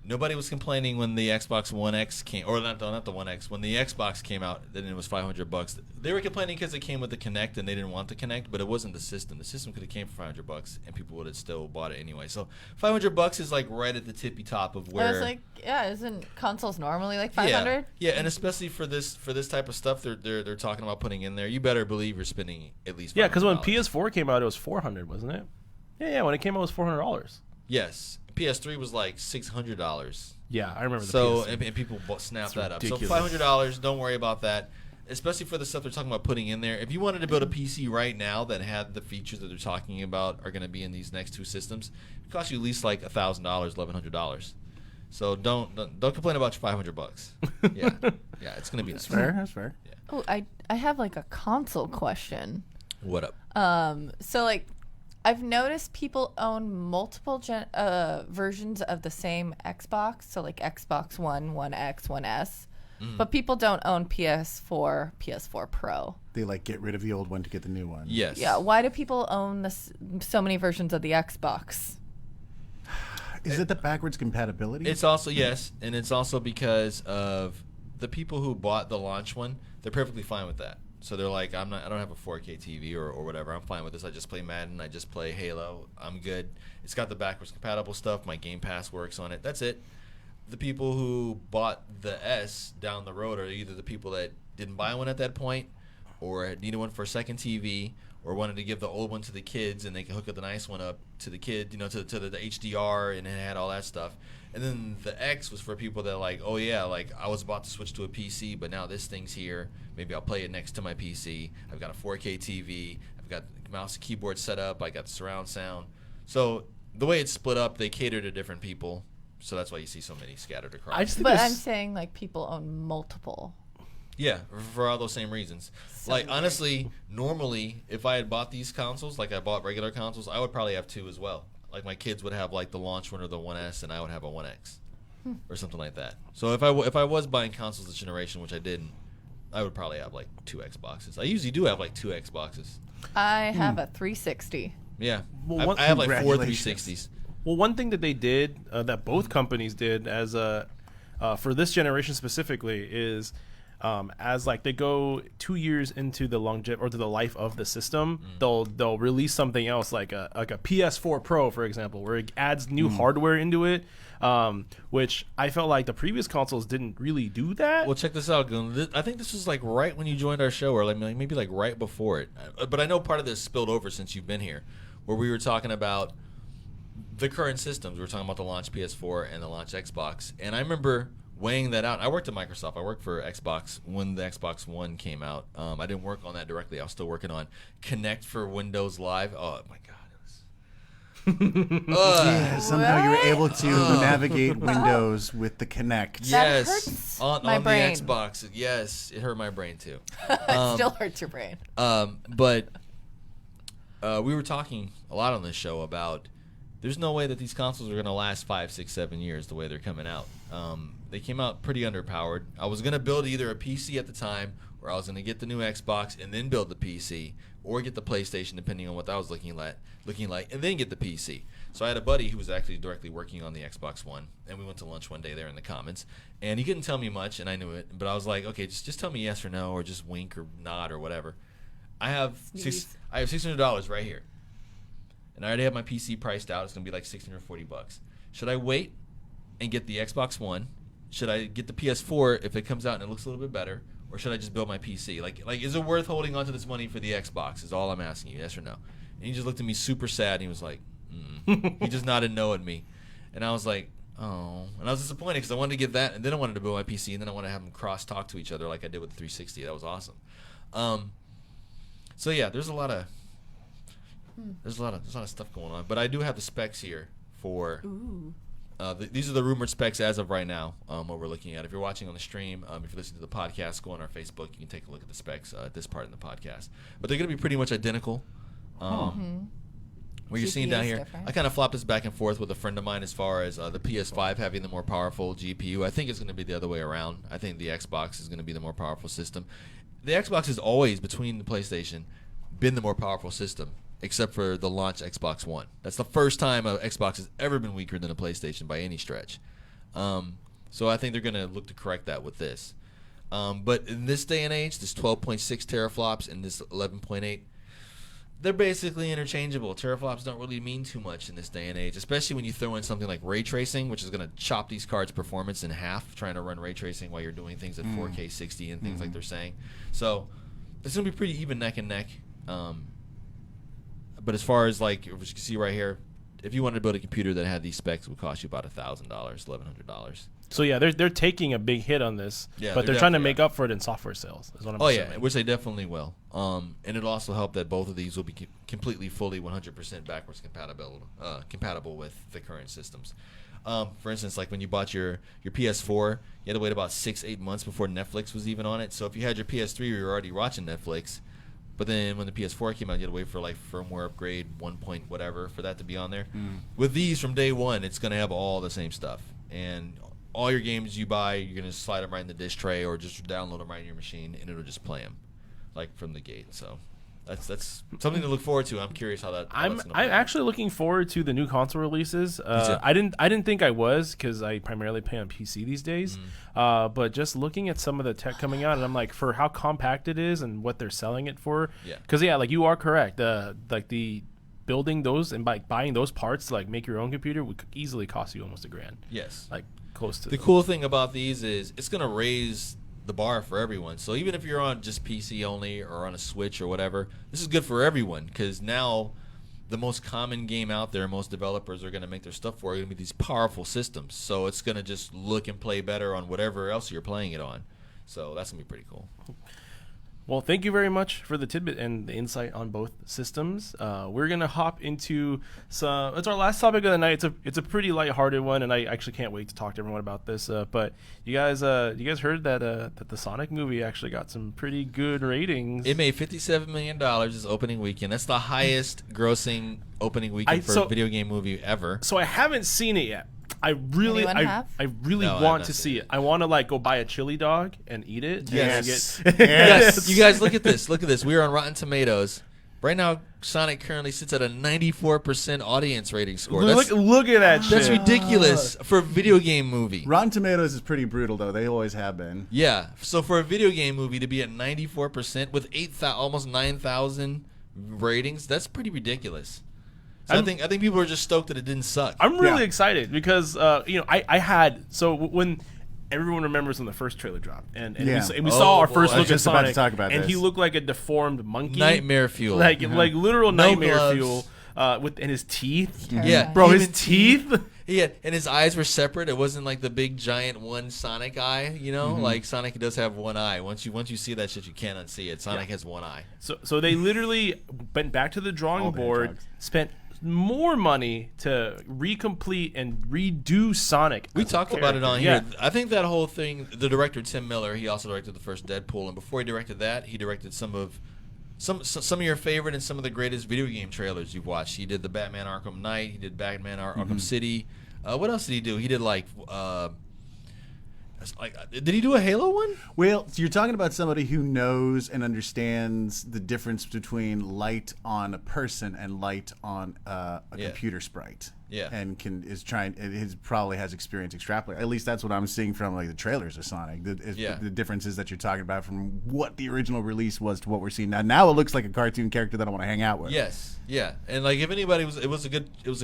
Nobody was complaining when the Xbox One X came, or not the One X. When the Xbox came out, then it was $500. They were complaining because it came with the Kinect and they didn't want the Kinect, but it wasn't the system. The system could have came for $500 and people would have still bought it anyway. So $500 is like right at the tippy top of where. I was like, yeah, isn't consoles normally like 500? Yeah, and especially for this type of stuff, they're talking about putting in there. You better believe you're spending at least. Yeah, because when $500. PS4 came out, it was $400, wasn't it? Yeah, when it came out, it was $400. Yes, PS3 was like $600. Yeah, I remember. So the and people snapped that up. ridiculous. So $500. Don't worry about that. Especially for the stuff they're talking about putting in there. If you wanted to build a PC right now that had the features that they're talking about are going to be in these next two systems, it costs you at least like $1,000, $1,100. So don't complain about your $500. Yeah, it's going to be nice. That's fair. Yeah. Oh, I have like a console question. What up? So like, I've noticed people own multiple versions of the same Xbox. So like Xbox One, One X, One S. But people don't own PS4, PS4 Pro. They like get rid of the old one to get the new one. Yes. Yeah. Why do people own so many versions of the Xbox? Is it the backwards compatibility? It's also, yes, and it's also because of the people who bought the launch one, they're perfectly fine with that. So they're like, I don't have a 4K TV or whatever. I'm fine with this. I just play Madden. I just play Halo. I'm good. It's got the backwards compatible stuff. My Game Pass works on it. That's it. The people who bought the S down the road are either the people that didn't buy one at that point or needed one for a second TV or wanted to give the old one to the kids and they can hook up the nice one up to the kid, to the HDR and it had all that stuff. And then the X was for people that like, oh yeah, like I was about to switch to a PC, but now this thing's here. Maybe I'll play it next to my PC. I've got a 4K TV. I've got the mouse and keyboard set up. I got the surround sound. So the way it's split up, they cater to different people. So that's why you see so many scattered across. I just think But it's- I'm saying like people own multiple. Yeah, for all those same reasons. So like weird. honestly, normally if I had bought these consoles, like I bought regular consoles, I would probably have two as well. Like my kids would have like the launch one or the 1S, and I would have a 1X or something like that. So if I was buying consoles this generation, which I didn't, I would probably have like two Xboxes. I usually do have like two Xboxes. I have a 360. Yeah, Well, I have like four congratulations. 360s. Well, one thing that they did, that both companies did, as for this generation specifically, is as like they go 2 years into the longevity or to the life of the system, they'll release something else like a PS4 Pro, for example, where it adds new hardware into it, which I felt like the previous consoles didn't really do that. Well, check this out, Goon. I think this was like right when you joined our show, or like maybe like right before it. But I know part of this spilled over since you've been here, where we were talking about the current systems. We were talking about the launch PS4 and the launch Xbox, and I remember weighing that out. I worked at Microsoft. I worked for Xbox when the Xbox One came out. I didn't work on that directly. I was still working on Connect for Windows Live. Oh my God. Yeah, somehow you were able to navigate Windows with the Kinect. That Yes, hurts on my brain. the Xbox. Yes, it hurt my brain too. It still hurts your brain. But we were talking a lot on this show about there's no way that these consoles are going to last 5, 6, 7 years the way they're coming out. They came out pretty underpowered. I was going to build either a PC at the time or I was going to get the new Xbox and then build the PC or get the PlayStation depending on what that was looking like, and then get the PC. So I had a buddy who was actually directly working on the Xbox One, and we went to lunch one day there in the Commons, and he couldn't tell me much, and I knew it, but I was like, okay, just tell me yes or no or just wink or nod or whatever. I have $600 right here. And I already have my PC priced out. It's going to be like $640. Should I wait and get the Xbox One? Should I get the PS4 if it comes out and it looks a little bit better? Or should I just build my PC? Like, is it worth holding on to this money for the Xbox is all I'm asking you, yes or no? And he just looked at me super sad and he was like, He just nodded no at me. And I was like, oh. And I was disappointed because I wanted to get that and then I wanted to build my PC and then I wanted to have them cross-talk to each other like I did with the 360. That was awesome. So yeah, there's a lot of stuff going on, but I do have the specs here for. These are the rumored specs as of right now. What we're looking at. If you're watching on the stream, if you're listening to the podcast, go on our Facebook. You can take a look at the specs at this part in the podcast. But they're going to be pretty much identical. What you're seeing down GPU is here, different. I kind of flopped this back and forth with a friend of mine as far as the PS5 having the more powerful GPU. I think it's going to be the other way around. I think the Xbox is going to be the more powerful system. The Xbox has always, between the PlayStation, been the more powerful system, except for the launch Xbox One. That's the first time an Xbox has ever been weaker than a PlayStation by any stretch. So I think they're going to look to correct that with this. But in this day and age, this 12.6 teraflops and this 11.8, they're basically interchangeable. Teraflops don't really mean too much in this day and age, especially when you throw in something like ray tracing, which is going to chop these cards' performance in half, trying to run ray tracing while you're doing things at 4K 60 and things like they're saying. So it's going to be pretty even neck and neck. But as far as like, as you can see right here, if you wanted to build a computer that had these specs, it would cost you about $1,000, $1,100. So yeah, they're taking a big hit on this, Yeah, but they're they're trying to definitely make up for it in software sales. Is what I'm Oh assuming. yeah, which they definitely will. And it'll also help that both of these will be completely, fully, 100% backwards compatible with the current systems. For instance, like when you bought your PS4, you had to wait about 6-8 months before Netflix was even on it. So if you had your PS3, you were already watching Netflix. But then when the PS4 came out, you had to wait for like firmware upgrade 1 point whatever for that to be on there. With these from day one, it's going to have all the same stuff. And all your games you buy, you're going to slide them right in the disk tray or just download them right in your machine, and it'll just play them like from the gate. So that's something to look forward to. I'm curious how that. I'm actually looking forward to the new console releases. I didn't think I was because I primarily play on PC these days. But just looking at some of the tech coming out, and I'm like, for how compact it is and what they're selling it for. Yeah. Because like you are correct. Like the building those and buying those parts to like make your own computer would easily cost you almost $1,000. Yes. Like close to. The cool thing about these is it's going to raise the bar for everyone. So even if you're on just PC only or on a Switch or whatever, this is good for everyone because now the most common game out there, most developers are going to make their stuff for, are going to be these powerful systems. So it's going to just look and play better on whatever else you're playing it on. So that's going to be pretty cool. Well, thank you very much for the tidbit and the insight on both systems. We're gonna hop into some. It's our last topic of the night. It's a pretty lighthearted one, and I actually can't wait to talk to everyone about this. But you guys heard that that the Sonic movie actually got some pretty good ratings. It made $57 million this opening weekend. That's the highest grossing opening weekend for a video game movie ever. So I haven't seen it yet. I really Anyone No, want to see it. I want to like go buy a chili dog and eat it. Yes. And Yes, you guys look at this. Look at this. We are on Rotten Tomatoes. Right now, Sonic currently sits at a 94% audience rating score. Look at that shit. That's ridiculous for a video game movie. Rotten Tomatoes is pretty brutal, though. They always have been. Yeah. So for a video game movie to be at 94% with almost 9,000 ratings, that's pretty ridiculous. So I think people are just stoked that it didn't suck. I'm really excited because I had when everyone remembers when the first trailer dropped and we saw our first I was look at just about to Sonic talk about and this. he looked like a deformed monkey, Nightmare fuel. like literal No nightmare gloves. fuel and his teeth. Yeah, Bro, even his teeth. Yeah, and his eyes were separate. It wasn't like the big giant one Sonic eye, you know? Like Sonic does have one eye. Once you see that shit, you can't unsee it. Sonic has one eye. So they literally went back to the drawing board, spent more money to recomplete and redo Sonic. We as a talked about it on character. here. I think that whole thing, the director Tim Miller, he also directed the first Deadpool, and before he directed that, he directed some of your favorite and some of the greatest video game trailers you've watched. He did the Batman Arkham Knight, he did Batman Arkham City. What else did he do? He did did he do a Halo one? Well, you're talking about somebody who knows and understands the difference between light on a person and light on a computer sprite. Yeah. And probably has experience extrapolating. At least that's what I'm seeing from like the trailers of Sonic. The differences that you're talking about from what the original release was to what we're seeing now. Now it looks like a cartoon character that I want to hang out with. Yes, yeah, and like if anybody it was a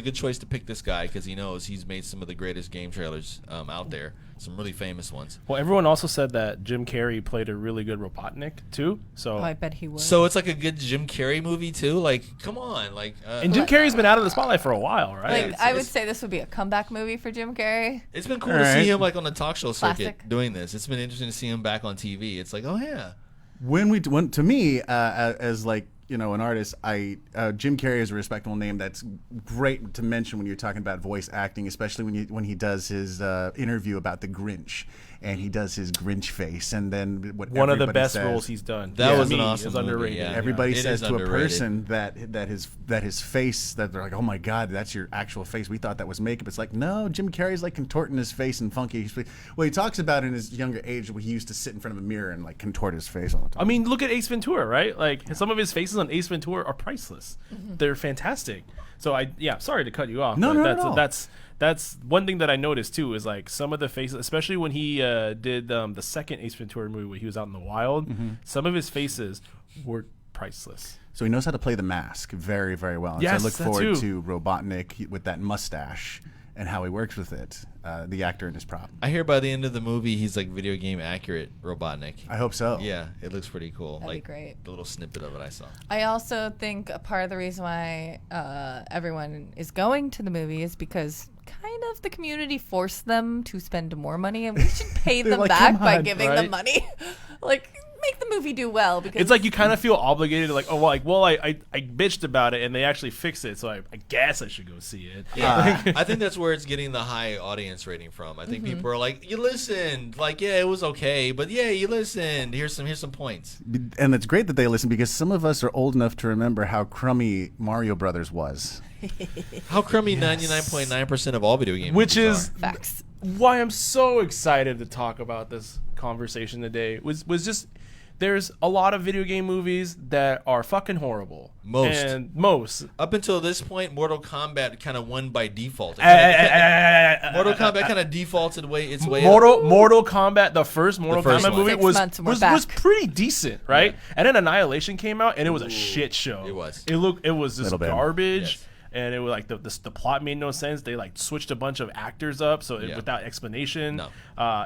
good choice to pick this guy because he knows he's made some of the greatest game trailers out there, some really famous ones. Well, everyone also said that Jim Carrey played a really good Robotnik too. So Oh, I bet he would. So it's like a good Jim Carrey movie too. Like, come on, like. and Jim Carrey's been out of the spotlight for a while, right? I would say this would be a comeback movie for Jim Carrey. It's been cool to see him like on the talk show circuit Classic. doing this. It's been interesting to see him back on TV. It's like, oh yeah. When to me, as like, an artist, Jim Carrey is a respectable name. That's great to mention when you're talking about voice acting, especially when he does his interview about the Grinch, and he does his Grinch face, and then what One of the everybody best says, roles he's done. That was To an me, awesome is movie, underrated. yeah. Everybody It says is to underrated. a person that his face, that they're like, oh my God, that's your actual face. We thought that was makeup. It's like, no, Jim Carrey's like contorting his face and funky. Well, he talks about in his younger age when he used to sit in front of a mirror and like contort his face all the time. I mean, look at Ace Ventura, right? Like some of his faces on Ace Ventura are priceless. They're fantastic. So sorry to cut you off. No, but not at all. That's one thing that I noticed too is like some of the faces, especially when he did the second Ace Ventura movie where he was out in the wild. Some of his faces were priceless. So he knows how to play the mask very, very well. And Yes, so I look that forward too. to Robotnik with that mustache and how he works with it, the actor and his prop. I hear by the end of the movie he's like video game accurate Robotnik. I hope so. Yeah, it looks pretty cool. That'd be like great. the little snippet of it I saw. I also think a part of the reason why everyone is going to the movie is because kind of the community forced them to spend more money, and we should pay They're them like, back "Come by on," giving right? them money. Like, make the movie do well. Because It's like you kind of feel obligated to like, I bitched about it and they actually fixed it, so I guess I should go see it. Yeah, I think that's where it's getting the high audience rating from. I think people are like, "You listened, like, yeah, it was okay, but yeah, you listened. Here's some points." And it's great that they listen because some of us are old enough to remember how crummy Mario Brothers was. How crummy 99.9% of all video games, Which movies is are. facts. why I'm so excited to talk about this conversation today was just there's a lot of video game movies that are fucking horrible. Most. Up until this point, Mortal Kombat kind of won by default. Mortal Kombat kind of defaulted its way up. Mortal Kombat, the first Mortal first Kombat one. movie 6 months and we're was back. pretty decent, right? And then Annihilation came out and it was a shit show. It was. It was just Little bit. garbage. Yes. And it was like the plot made no sense. They like switched a bunch of actors up Yeah. without explanation. No.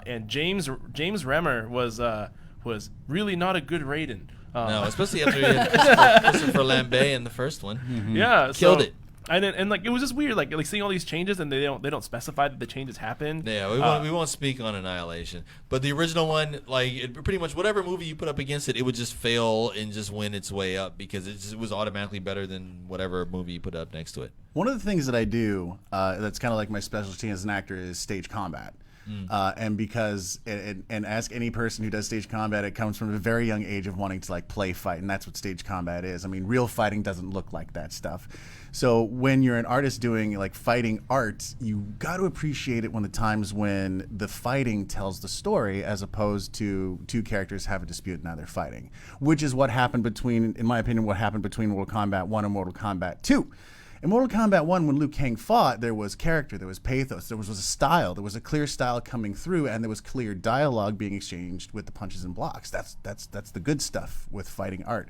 And James Remmer was really not a good Raiden. No, especially after he had Christopher Lambert in the first one. Yeah, Killed so, it. And like it was just weird, like seeing all these changes and they don't specify that the changes happened. Yeah, we won't speak on Annihilation, but the original one, like pretty much whatever movie you put up against it, it would just fail and just win its way up because it was automatically better than whatever movie you put up next to it. One of the things that I do that's kind of like my specialty as an actor is stage combat. And because and ask any person who does stage combat, it comes from a very young age of wanting to like play fight, and that's what stage combat is. I mean, real fighting doesn't look like that stuff. So when you're an artist doing like fighting art, you got to appreciate it when the times when the fighting tells the story as opposed to two characters have a dispute and now they're fighting, which is what happened in my opinion, what happened between Mortal Kombat 1 and Mortal Kombat 2. In Mortal Kombat 1, when Liu Kang fought, there was character, there was pathos, there was a style, there was a clear style coming through, and there was clear dialogue being exchanged with the punches and blocks. That's the good stuff with fighting art.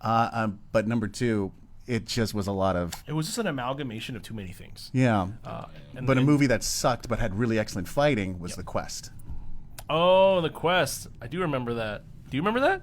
But number 2, it just was a lot of It was just an amalgamation of too many things. yeah. But a and- movie that sucked but had really excellent fighting was The Quest. Oh, The Quest. I do remember that. Do you remember that?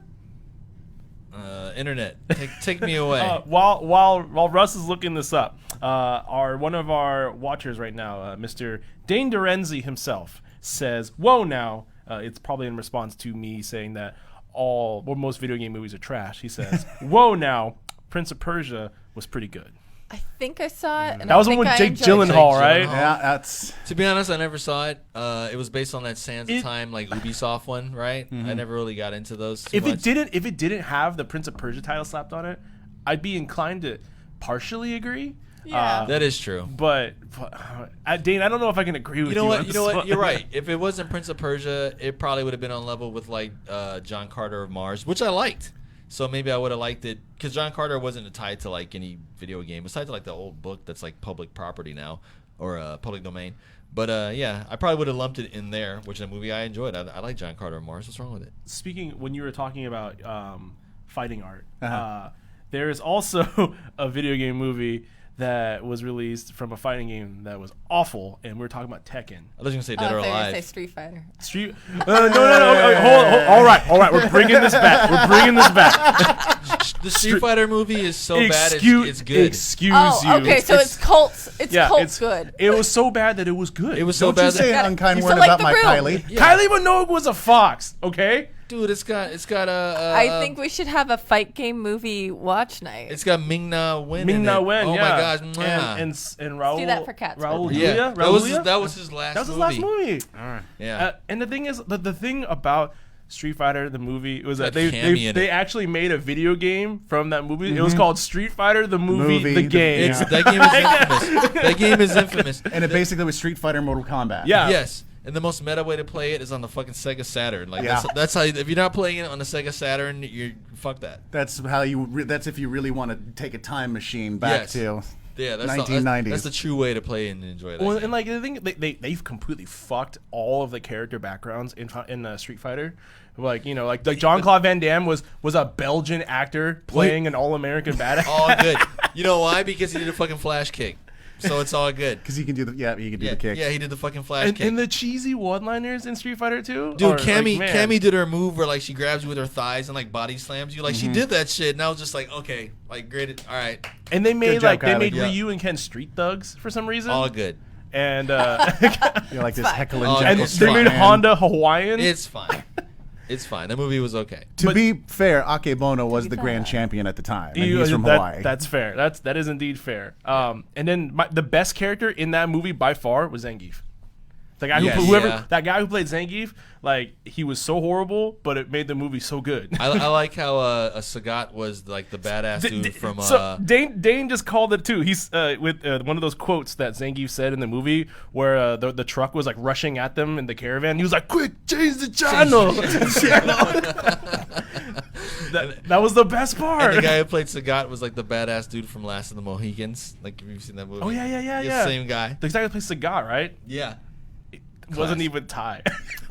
Internet, take me away. While Russ is looking this up, one of our watchers right now, Mr. Dane Dorenzi himself, says, "Whoa, now." It's probably in response to me saying that most video game movies are trash. He says, "Whoa, now, Prince of Persia was pretty good." I think I saw it. And That was I the one think with I Jake enjoyed it. Gyllenhaal, Jake right? Gyllenhaal. Yeah, that's To be honest, I never saw it. It was based on that Sands of It- Time, like Ubisoft one, right? I never really got into those too If much. it didn't have the Prince of Persia title slapped on it, I'd be inclined to partially agree. Yeah. That is true. But Dane, I don't know if I can agree with You know you. what? on You know this what? one. You're right. If it wasn't Prince of Persia, it probably would have been on level with like John Carter of Mars, which I liked. So maybe I would have liked it because John Carter wasn't tied to like any video game. It was tied to like the old book that's like public property now or public domain. But yeah, I probably would have lumped it in there, which is a movie I enjoyed. I like John Carter of Mars. What's wrong with it? Speaking, when you were talking about fighting art, Uh-huh. there is also a video game movie that was released from a fighting game that was awful, and we were talking about Tekken. I was gonna say Oh, Dead I or thought you were gonna Alive. say Street Fighter. Street? No. Hold. All right. We're bringing this back. The Street Fighter movie is so bad it's good. Excuse Oh, you. okay. So it's cults. It's cults good. It was so bad that it was good. It was so Don't you bad. say That, an unkind You word sound like about the my room. Kylie. Yeah. Kylie Minogue was a fox. Okay. dude, it's got a. I think we should have a fight game movie watch night. it's got Ming-Na Wen. Ming in Na it. Wen. Oh yeah. my gosh. mwah. And Raul. do that for Cats. Raul yeah, Julia? that was Julia? his last. That was his last movie. Yeah. And the thing is, the thing about Street Fighter, the movie, was that Got Cammy in they it. actually made a video game from that movie. It was called Street Fighter, the movie, the game. It's, that game is infamous. That game is infamous. And it basically was Street Fighter Mortal Kombat. Yeah. Yes. And the most meta way to play it is on the fucking Sega Saturn. Like Yeah. that's how. If you're not playing it on the Sega Saturn, you're fuck that. That's how you. That's if you really want to take a time machine back Yes. to. Yeah, that's 1990s. that's the true way to play and enjoy that. Well, game. and like the thing, they've completely fucked all of the character backgrounds in Street Fighter. Like like Jean-Claude Van Damme was a Belgian actor playing an all-American badass. all good. You know why? Because he did a fucking flash kick. So it's all good. Because he can do the the kicks. Yeah, he did the fucking flash kick. And the cheesy one-liners in Street Fighter 2? Dude, Cammy did her move where like she grabs you with her thighs and like body slams you. Like she did that shit, and I was just like, okay, like great, all right, And they made job, they made Kylie. Ryu and Ken street thugs for some reason. all good. And Like this fine. heckling. Oh, and it's they made fine. Honda Hawaiian. It's fine. It's fine. That movie was okay. To be fair, Akebono was the grand champion at the time. And he's from Hawaii. That's fair. That is indeed fair. And then the best character in that movie by far was Zangief. The guy that guy who played Zangief, like he was so horrible, but it made the movie so good. I like how Sagat was like the badass dude from. So Dane just called it too. He's with one of those quotes that Zangief said in the movie where the truck was like rushing at them in the caravan. He was like, "Quick, change the channel!" that was the best part. And the guy who played Sagat was like the badass dude from Last of the Mohicans. Like have you seen that movie? Oh yeah. The same guy. The guy who plays Sagat, right? Yeah. Wasn't even Thai.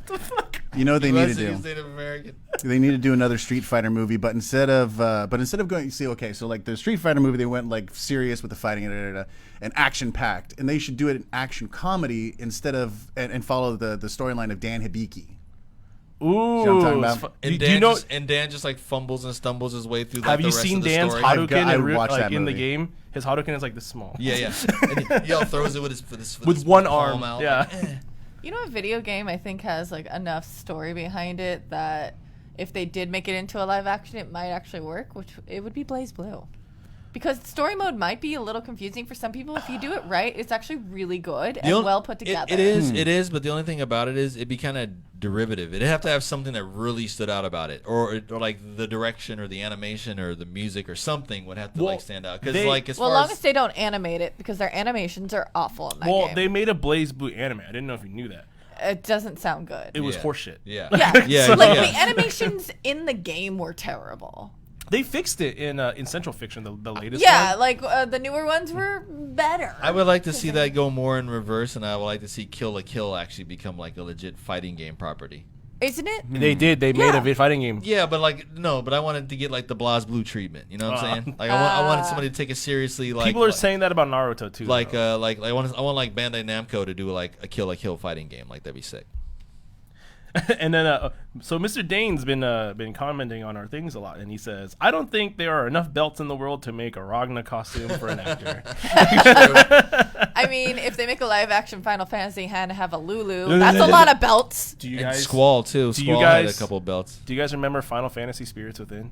The fuck? You know what they He need to was- he do? was Native American. They need to do another Street Fighter movie, but instead of going, so like the Street Fighter movie, they went like serious with the fighting and action packed, and they should do it in action comedy instead of and follow the storyline of Dan Hibiki. Ooh, what I'm talking about? And do you know? Dan just like fumbles and stumbles his way through. Like, Have the you rest seen of the Dan's story. Hadouken I in, watched like, that in the movie. game? His Hadouken is like this small. Yeah. And he all throws it with his With one palm arm. out, Yeah. like, eh. You know, a video game I think has like enough story behind it that if they did make it into a live action, it might actually work. Which it would be Blaze Blue, because story mode might be a little confusing for some people. If you do it right, it's actually really good and well put together. It is. But the only thing about it is it'd be kind of derivative. It'd have to have something that really stood out about it, or like the direction or the animation or the music or something would have to like stand out. Because like as Well, far long as as they don't animate it, because their animations are awful in that Well, game. they made a Blaze Blue anime. I didn't know if you knew that. It doesn't sound good. It was Yeah. horseshit. yeah, Yeah, yeah, like yeah. the animations in the game were terrible. They fixed it in Central Fiction, the latest Yeah, one. like the newer ones were better. I would like to see that go more in reverse, and I would like to see Kill la Kill actually become like a legit fighting game property. Isn't it? They did. They made Yeah. a fighting game. Yeah, but like no, but I wanted to get like the Blaz Blue treatment. You know what I'm saying? Like I wanted somebody to take it seriously. Like People are saying that about Naruto too. like though. I want like Bandai Namco to do like a Kill la Kill fighting game. Like that'd be sick. And then, so Mr. Dane's been commenting on our things a lot, and he says, "I don't think there are enough belts in the world to make a Ragna costume for an actor." I mean, if they make a live action Final Fantasy and have a Lulu, that's a lot of belts. Do you And guys? Squall too. do you Squall had a guys- couple of belts. Do you guys remember Final Fantasy Spirits Within?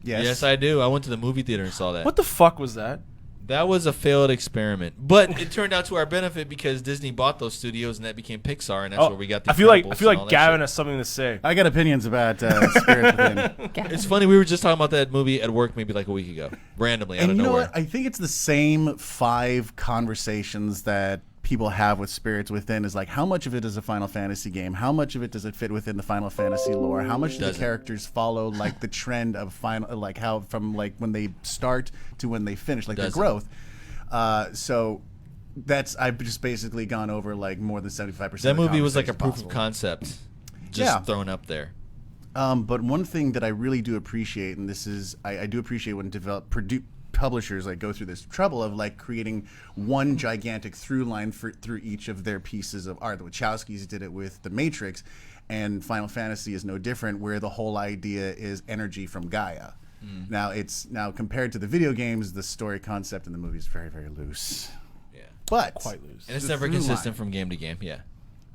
Yes, I do. I went to the movie theater and saw that. What the fuck was that? That was a failed experiment, but it turned out to our benefit because Disney bought those studios and that became Pixar, and that's where we got the. I feel like Incredibles and all that Gavin shit. has something to say. I got opinions about Spirit Within. It's funny. We were just talking about that movie at work maybe like a week ago, randomly out And of you know nowhere. what? I think it's the same 5 conversations that people have with Spirits Within is like, how much of it is a Final Fantasy game? How much of it does it fit within the Final Fantasy lore? How much do the Doesn't. characters follow like the trend of final, like how from like when they start to when they finish, like their Doesn't. growth? So that's I've just basically gone over like more than 75%. That of the movie was like a conversations proof possible. of concept, just Yeah. thrown up there. But one thing that I really do appreciate, and this is, I do appreciate when publishers like go through this trouble of like creating one gigantic through line through each of their pieces of art. The Wachowskis did it with The Matrix, and Final Fantasy is no different, where the whole idea is energy from Gaia. Now compared to the video games, the story concept in the movie is very, very loose. Yeah, But Quite loose. and it's the never through consistent line. from game to game. Yeah,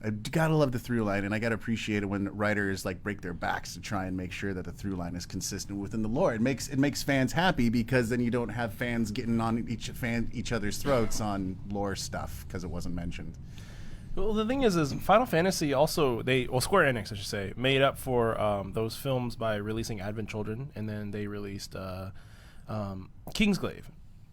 I gotta love the through line, and I gotta appreciate it when writers like break their backs to try and make sure that the through line is consistent within the lore. It makes fans happy because then you don't have fans getting on each other's throats on lore stuff because it wasn't mentioned. Well, the thing is Final Fantasy also Square Enix, I should say, made up for those films by releasing Advent Children, and then they released Kingsglaive,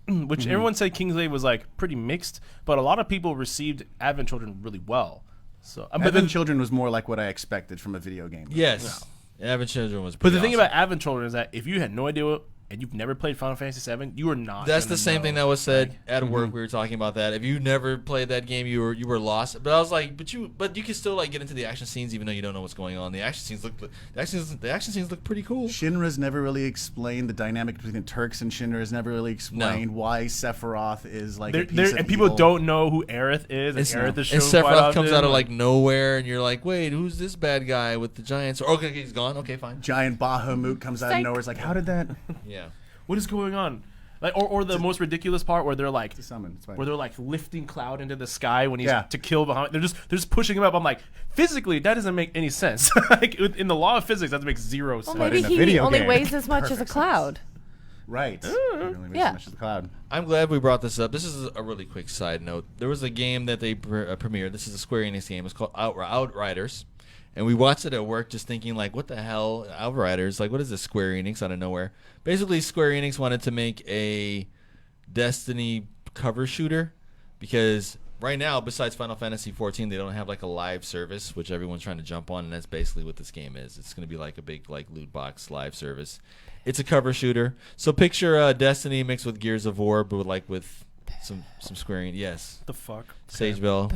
which everyone said Kingsglaive was like pretty mixed, but a lot of people received Advent Children really well. So, but Advent then, Children was more like what I expected from a video game. yes. Advent Children was. but Pretty the thing awesome. about Advent Children is that if you had no idea and you've never played Final Fantasy VII, you are not. That's gonna the same know. thing that was said Like, at work. We were talking about that. If you never played that game, you were lost. But I was like, but you can still like get into the action scenes even though you don't know what's going on. The action scenes look pretty cool. Shinra's never really explained the dynamic between the Turks, and Shinra's never really explained why Sephiroth is like a piece of and people evil. don't know who Aerith is. And Aerith is shown And quite Sephiroth comes often. out of like nowhere, and you're like, wait, who's this bad guy with the giants? Okay, he's gone. Okay, fine. Giant Bahamut comes out of Psych. nowhere. It's like, how did that? Yeah. What is going on? Like, or the most ridiculous part where they're like, Summon. It's fine. where they're like lifting Cloud into the sky when he's Yeah. to kill Bahamut. They're just pushing him up. I'm like, physically, that doesn't make any sense. Like in the law of physics, that makes zero sense. Well, But maybe in a he video only game, weighs as much as a perfect cloud. Right. Yeah. As much as the cloud. I'm glad we brought this up. This is a really quick side note. There was a game that they premiered. This is a Square Enix game. It's called Outriders. And we watched it at work just thinking, like, what the hell? Outriders? Like, what is this Square Enix out of nowhere? Basically, Square Enix wanted to make a Destiny cover shooter because right now, besides Final Fantasy 14, they don't have, like, a live service, which everyone's trying to jump on, and that's basically what this game is. It's going to be like a big, like, loot box live service. It's a cover shooter. So picture Destiny mixed with Gears of War, but with some Square Enix. Yes. The fuck? Sage Bell.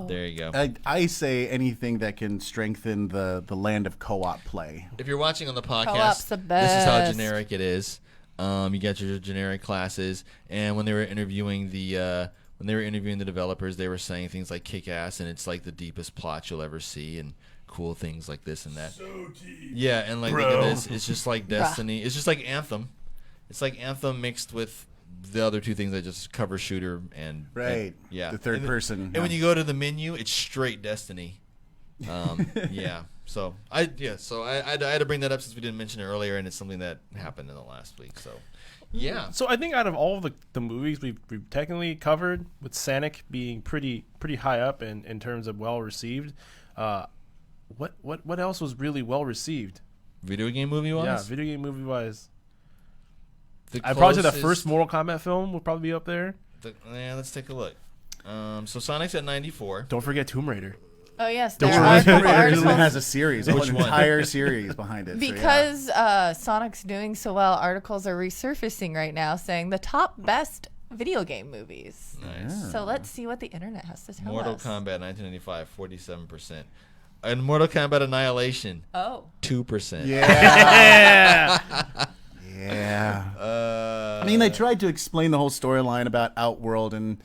There you go. I say anything that can strengthen the land of co-op play. If you're watching on the podcast, Co-op's the this is how best. generic it is. You got your generic classes, and when they were interviewing the developers, they were saying things like "kick ass" and it's like the deepest plot you'll ever see, and cool things like this and that. So deep. Yeah, and like look at this, it's just like Destiny. It's just like Anthem. It's like Anthem mixed with the other two things that just cover shooter and Right. yeah, The third And person. And when you go to the menu, it's straight Destiny. Yeah. So I had to bring that up since we didn't mention it earlier, and it's something that happened in the last week. So yeah. So I think out of all the movies we've technically covered, with Sonic being pretty high up in terms of well received, what else was really well received? Video game movie wise? Yeah, video game movie wise. The I'd probably say the closest- first Mortal Kombat film will probably be up there. Yeah, let's take a look. So Sonic's at 94. Don't forget Tomb Raider. Oh yes, Don't there worry. are Tomb couple Raider articles. has a series, Which an one? entire series behind it. so yeah. Because Sonic's doing so well, articles are resurfacing right now saying the top best video game movies. Nice. So let's see what the internet has to tell Mortal us. Kombat 1995, 47%. And Mortal Kombat Annihilation, Oh, 2%. Yeah. Yeah. Yeah. I mean, they tried to explain the whole storyline about Outworld, and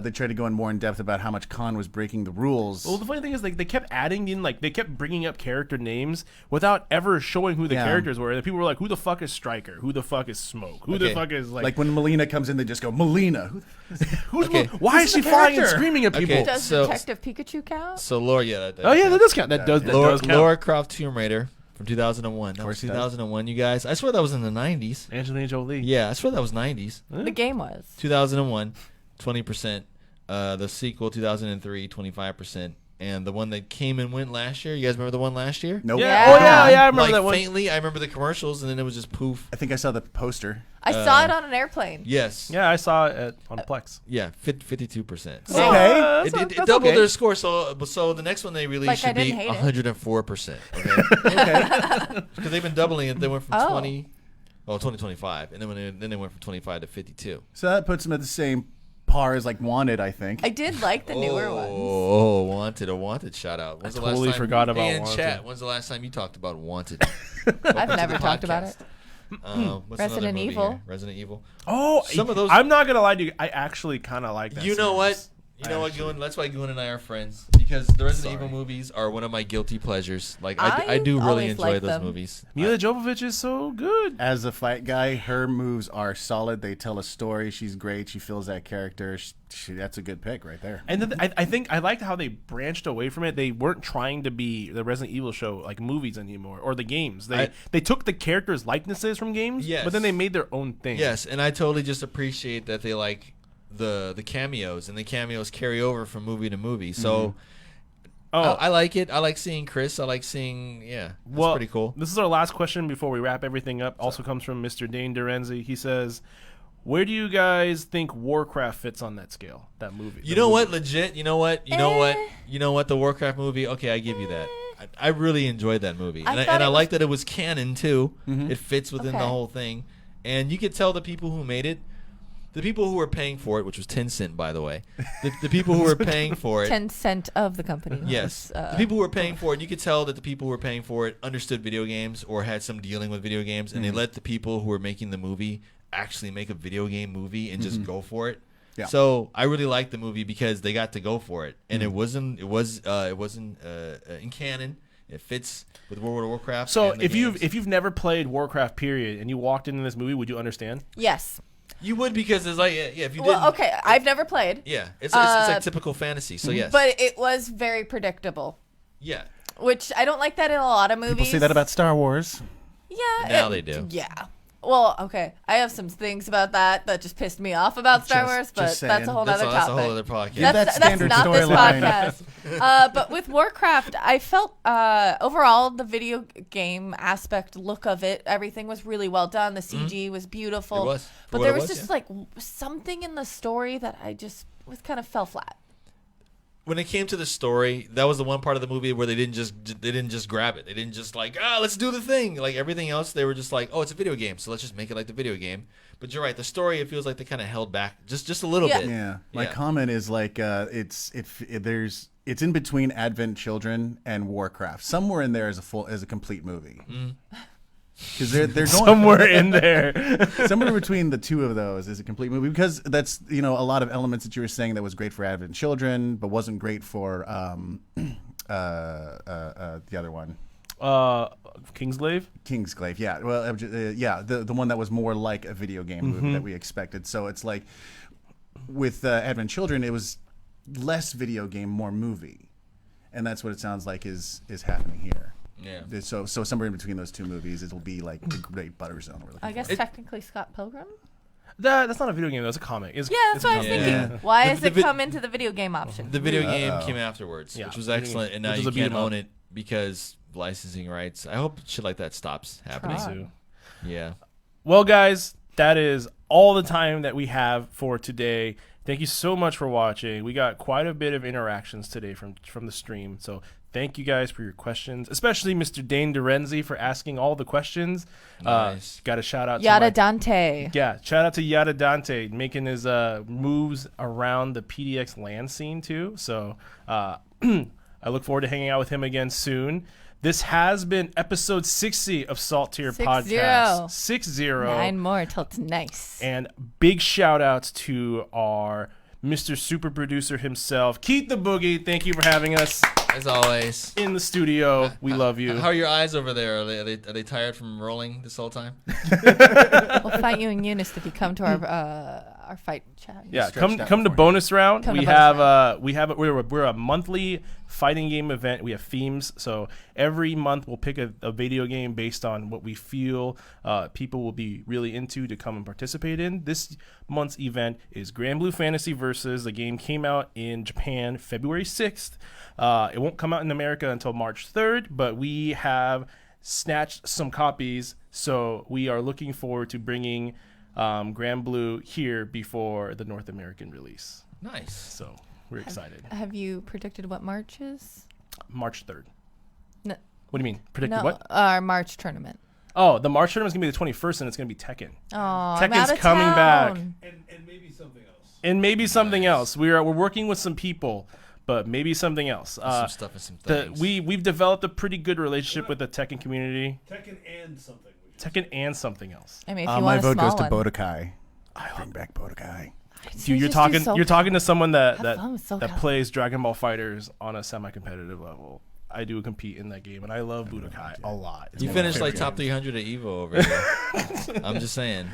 they tried to go in more in depth about how much Khan was breaking the rules. Well, the funny thing is, like, they kept adding in, like, they kept bringing up character names without ever showing who the Yeah. characters were. And people were like, "Who the fuck is Stryker? Who the fuck is Smoke? Who the Okay. fuck is Like when Melina comes in, they just go, Melina. Who the who's Okay. why is she the flying and character? screaming at people?" Okay. does So- Detective Pikachu count? So Laura, yeah. Oh yeah, that does count. That does Laura, count. Lara Croft Tomb Raider from 2001. That was course it does. 2001, you guys. I swear that was in the 90s. Angelina Jolie. Yeah, I swear that was 90s. The game was. 2001, 20%. The sequel, 2003, 25%. And the one that came and went last year. You guys remember the one last year? Nope. Yeah. Yeah. Oh yeah, yeah. I remember Like that one. faintly, I remember the commercials, and then it was just poof. I think I saw the poster. I saw it on an airplane. Yes. Yeah, I saw it on Plex. Yeah, 52%. Okay. that's It that's doubled okay. their score, so the next one they released Like, I should be didn't hate it. 104%. Okay, Okay. because they've been doubling it. They went from Oh. 2025, and then they went from 25 to 52. So that puts them at the same par as like Wanted, I think. I did like the newer ones. Oh, a wanted shout out. When's the totally last time, forgot about hey, in Wanted. chat, when's the last time you talked about Wanted? I've never talked about it. What's Resident another movie Evil. here? Resident Evil. Oh, Some of those- I'm not gonna lie to you. I actually kind of like that. You know series. what? You know what, Goon? That's why Goon and I are friends, because the Resident Evil movies are one of my guilty pleasures. Like I do really always enjoy liked those them. movies. Mila Jovovich is so good. As a fight guy, her moves are solid. They tell a story. She's great. She fills that character. That's a good pick right there. And I think I liked how they branched away from it. They weren't trying to be the Resident Evil show like movies anymore or the games. They took the characters' likenesses from games, Yes. but then they made their own thing. Yes, and I totally just appreciate that they like the cameos, and the cameos carry over from movie to movie. So I like it. I like seeing Chris. I like seeing that's pretty cool. This is our last question before we wrap everything up. Also comes from Mr. Dane Durenzi. He says, "Where do you guys think Warcraft fits on that scale? That movie." You know what? Legit. You know what? You know what? The Warcraft movie. Okay, I give you that. I really enjoyed that movie, I and thought I it was- like that it was canon too. It fits within the Okay. whole thing, and you could tell the people who made it, the people who were paying for it, which was 10 cent, by the way, the people who were paying for it. 10% of the company. Yes, was, the people who were paying for it, you could tell that the people who were paying for it understood video games or had some dealing with video games, and they let the people who were making the movie actually make a video game movie and just go for it. Yeah. So I really liked the movie because they got to go for it, and it wasn't in canon. It fits with World of Warcraft. So and the if games. you've never played Warcraft, period, and you walked into this movie, would you understand? Yes. You would, because it's like, yeah, if you Well, didn't. okay. I've never played. Yeah, it's like typical fantasy. So yes, But it was very predictable, yeah. which I don't like that in a lot of movies. People say that about Star Wars. Yeah. Now they do. Yeah. Well, okay. I have some things about that just pissed me off about Star Just- Wars, but just that's a saying. whole That's other a topic. whole other podcast. Yeah, That's that standard not this storyline. podcast. But with Warcraft, I felt overall the video game aspect, look of it, everything was really well done. The CG was beautiful. It was. For But what there it was was, just yeah. like something in the story that I just was kind of fell flat. When it came to the story, that was the one part of the movie where they didn't just grab it. They didn't just like, let's do the thing. Like everything else, they were just like, oh, it's a video game, so let's just make it like the video game. But you're right, the story, it feels like they kind of held back just a little Yeah. bit. Yeah, my Yeah. comment is like it's in between Advent Children and Warcraft. Somewhere in there is a complete movie. Because they're going Somewhere in there. somewhere between the two of those is a complete movie, because that's a lot of elements that you were saying that was great for Advent Children but wasn't great for the other one. Kingsglaive? Kingsglaive, yeah. Well, the one that was more like a video game movie that we expected. So it's like with Advent Children, it was less video game, more movie, and that's what it sounds like is happening here. Yeah. So somewhere in between those two movies, it'll be like the great butter zone. We're looking I guess for. technically Scott Pilgrim. That's not a video game. That's a comic. Yeah, that's what I was Yeah. thinking. Why The- has the it vi- come into the video game option? The video game came afterwards, Yeah, which was video game, excellent, and now which was you a beat can't 'em up. own it because licensing rights. I hope shit like that stops happening. Try. Too. Yeah. Well, guys, that is all the time that we have for today. Thank you so much for watching. We got quite a bit of interactions today from the stream. So thank you guys for your questions, especially Mr. Dane Dorenzi for asking all the questions. Nice. Got a shout out to Yada my- Dante. Yeah, shout out to Yada Dante making his moves around the PDX land scene too. So I look forward to hanging out with him again soon. This has been episode 60 of SaltTier 60. Podcast. 60. 9 more till it's nice. And big shout outs to our Mr. Super Producer himself, Keith the Boogie. Thank you for having us As always. in the studio. We love you. How are your eyes over there? Are they tired from rolling this whole time? We'll fight you in Eunice if you come to our fight chat. Yeah, Stretched come out come to for you. bonus round. Come to We bonus have we're a monthly fighting game event. We have themes, so every month we'll pick a video game based on what we feel people will be really into to come and participate in. This month's event is Grand Blue Fantasy Versus. The game came out in Japan February 6th. It won't come out in America until March 3rd, but we have snatched some copies, so we are looking forward to bringing Grand Blue here before the North American release. Nice. So we're excited. Have you predicted what March is? March 3rd. No, What do you mean? Predicted no, what? our March tournament. Oh, the March tournament's going to be the 21st, and it's going to be Tekken. Oh, I'm Tekken's out of coming back. town. And maybe something else. And maybe something Nice. else. We're working with some people, but maybe something else. Some stuff and some things. We've developed a pretty good relationship with the Tekken community. Tekken and something. Tekken and something else. I mean, if you My want a vote small goes to one. Bodokai. Bring back Bodokai. Dude, you're Just talking do so you're talking to someone that Have fun with SoCal. plays Dragon Ball Fighters on a semi-competitive level. I do compete in that game, and I love Budokai a lot. It's You one of my finished like favorite top 300 at Evo over here. I'm just saying.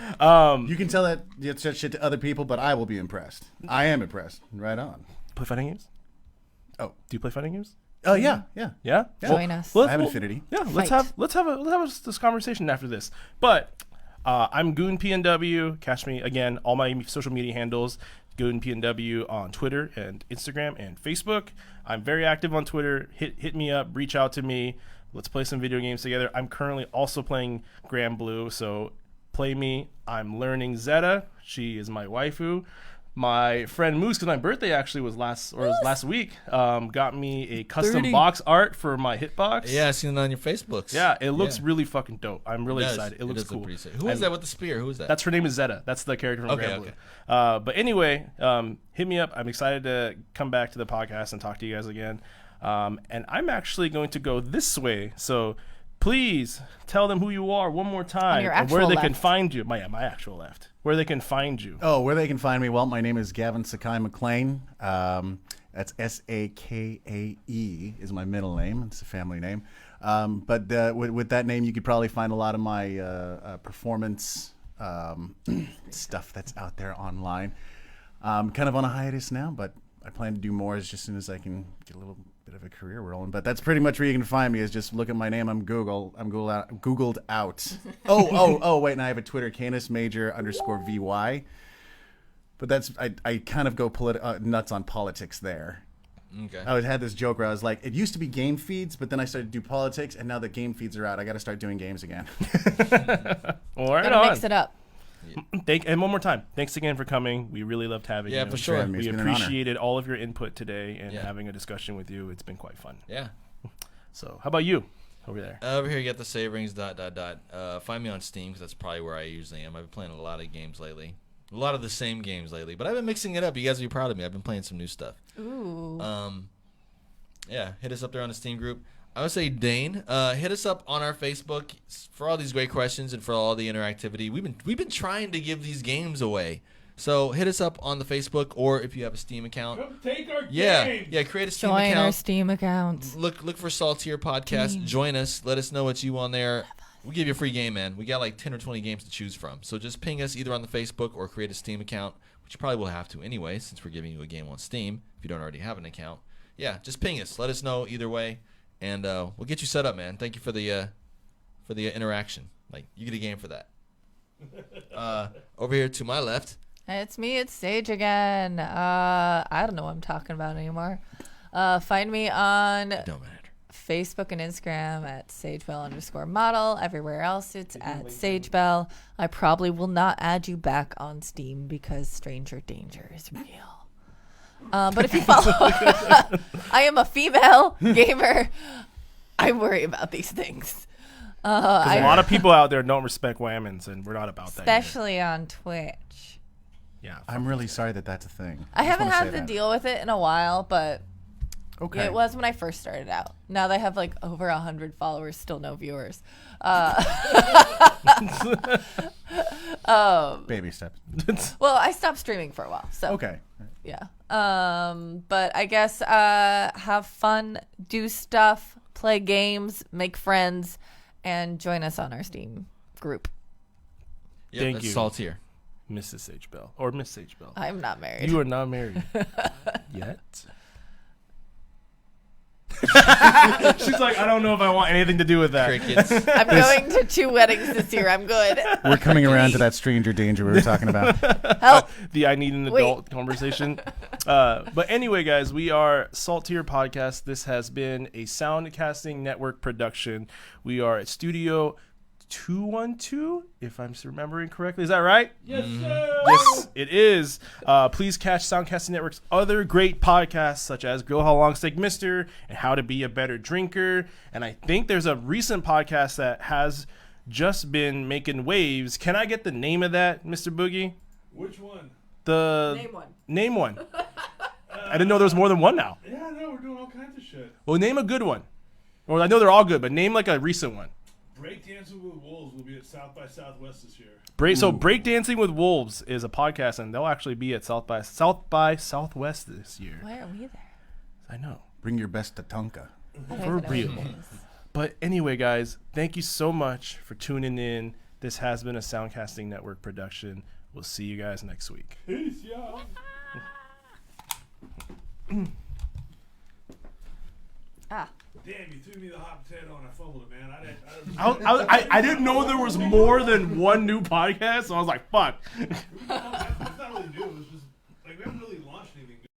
You can tell that shit to other people, but I will be impressed. I am impressed. Right on. Play fighting games? Oh. Do you play fighting games? Oh yeah, yeah. Yeah. Join us. I have an affinity. Yeah, let's Fight. have this conversation after this. But I'm Goon PNW. Catch me again. All my social media handles. Goon PNW on Twitter and Instagram and Facebook. I'm very active on Twitter. Hit me up. Reach out to me. Let's play some video games together. I'm currently also playing Grand Blue, so play me. I'm learning Zeta. She is my waifu. my friend Moose, because my birthday actually was last week, got me a custom box art for my hitbox. Yeah, I seen it on your Facebooks. Yeah, it looks really fucking dope. I'm really excited. It looks cool. Who is that with the spear? Who is that? That's her name is Zeta. That's the character from Okay, Grand Blue. okay. But anyway, hit me up. I'm excited to come back to the podcast and talk to you guys again. And I'm actually going to go this way. So please tell them who you are one more time and where they can find you. My actual left. Where they can find you. Oh, where they can find me? Well, my name is Gavin Sakai McLean. That's Sakae is my middle name. It's a family name. But with that name, you could probably find a lot of my performance stuff that's out there online. Kind of on a hiatus now, but I plan to do more as soon as I can get a little bit of a career rolling. But that's pretty much where you can find me, is just look at my name. I'm Googled out. Oh, wait, and I have a Twitter, CanisMajor_VY. But that's I kind of go nuts on politics there. Okay. I had this joke where I was like, it used to be game feeds, but then I started to do politics, and now that game feeds are out, I got to start doing games again. All right, Gotta mix it up. And one more time, thanks again for coming. We really loved having you. Yeah, for sure. We appreciated all of your input today and having a discussion with you. It's been quite fun. Yeah. So, how about you over there? Over here, you got the Saverings. Find me on Steam, because that's probably where I usually am. I've been playing a lot of games lately. A lot of the same games lately, but I've been mixing it up. You guys will be proud of me. I've been playing some new stuff. Ooh. Yeah, hit us up there on the Steam group. I would say, Dane, hit us up on our Facebook for all these great questions and for all the interactivity. We've been trying to give these games away, so hit us up on the Facebook, or if you have a Steam account, Come take our yeah, games. create a Steam Join account. our Steam accounts. Look for SaltTier Podcast. Join us. Let us know what you on there. We'll give you a free game, man. We got like 10 or 20 games to choose from. So just ping us either on the Facebook or create a Steam account, which you probably will have to anyway, since we're giving you a game on Steam if you don't already have an account. Yeah, just ping us. Let us know either way, and we'll get you set up, man. Thank you for the interaction. Like, you get a game for that. Over here to my left. It's me, it's Sage again. I don't know what I'm talking about anymore. Find me on Don't matter. Facebook and Instagram at SageBell_model. Everywhere else, it's at SageBell. I probably will not add you back on Steam because stranger danger is real. But if you follow, I am a female gamer. I worry about these things. A lot of people out there don't respect women's, and we're not about that. Especially on Twitch. Yeah, I'm really sorry that that's a thing. I haven't just had wanna say to that. deal with it in a while, but Okay. it was when I first started out. Now they have like over 100 followers, still no viewers. Baby steps. Well, I stopped streaming for a while, so Okay. yeah. But I guess have fun, do stuff, play games, make friends, and join us on our Steam group. Yep, Thank that's you. SaltTier. Mrs. Sage Bell or Miss Sage Bell. I'm not married. You are not married yet. She's like, I don't know if I want anything to do with that. Crickets. I'm going to 2 weddings this year. I'm good. We're coming around to that stranger danger we were talking about. Help. The I need an adult conversation. But anyway, guys, we are SaltTier Podcast. This has been a Soundcasting Network production. We are at Studio 212, if I'm remembering correctly. Is that right? Yes, sir. Yes, it is. Please catch Soundcasting Network's other great podcasts, such as Grill How Long Steak Mister and How to Be a Better Drinker. And I think there's a recent podcast that has just been making waves. Can I get the name of that, Mr. Boogie? Which one? Name one. I didn't know there was more than one now. Yeah, no, we're doing all kinds of shit. Well, name a good one. Well, I know they're all good, but name like a recent one. Breakdancing with Wolves will be at South by Southwest this year. So Breakdancing with Wolves is a podcast, and they'll actually be at South by Southwest this year. Why are we there? I know. Bring your best Tatanka. I don't For even know real. what it is. But anyway, guys, thank you so much for tuning in. This has been a Soundcasting Network production. We'll see you guys next week. Peace, y'all. Damn, you threw me the hot potato and I fumbled it, man. I didn't I didn't know there was more than one new podcast, so I was like, fuck.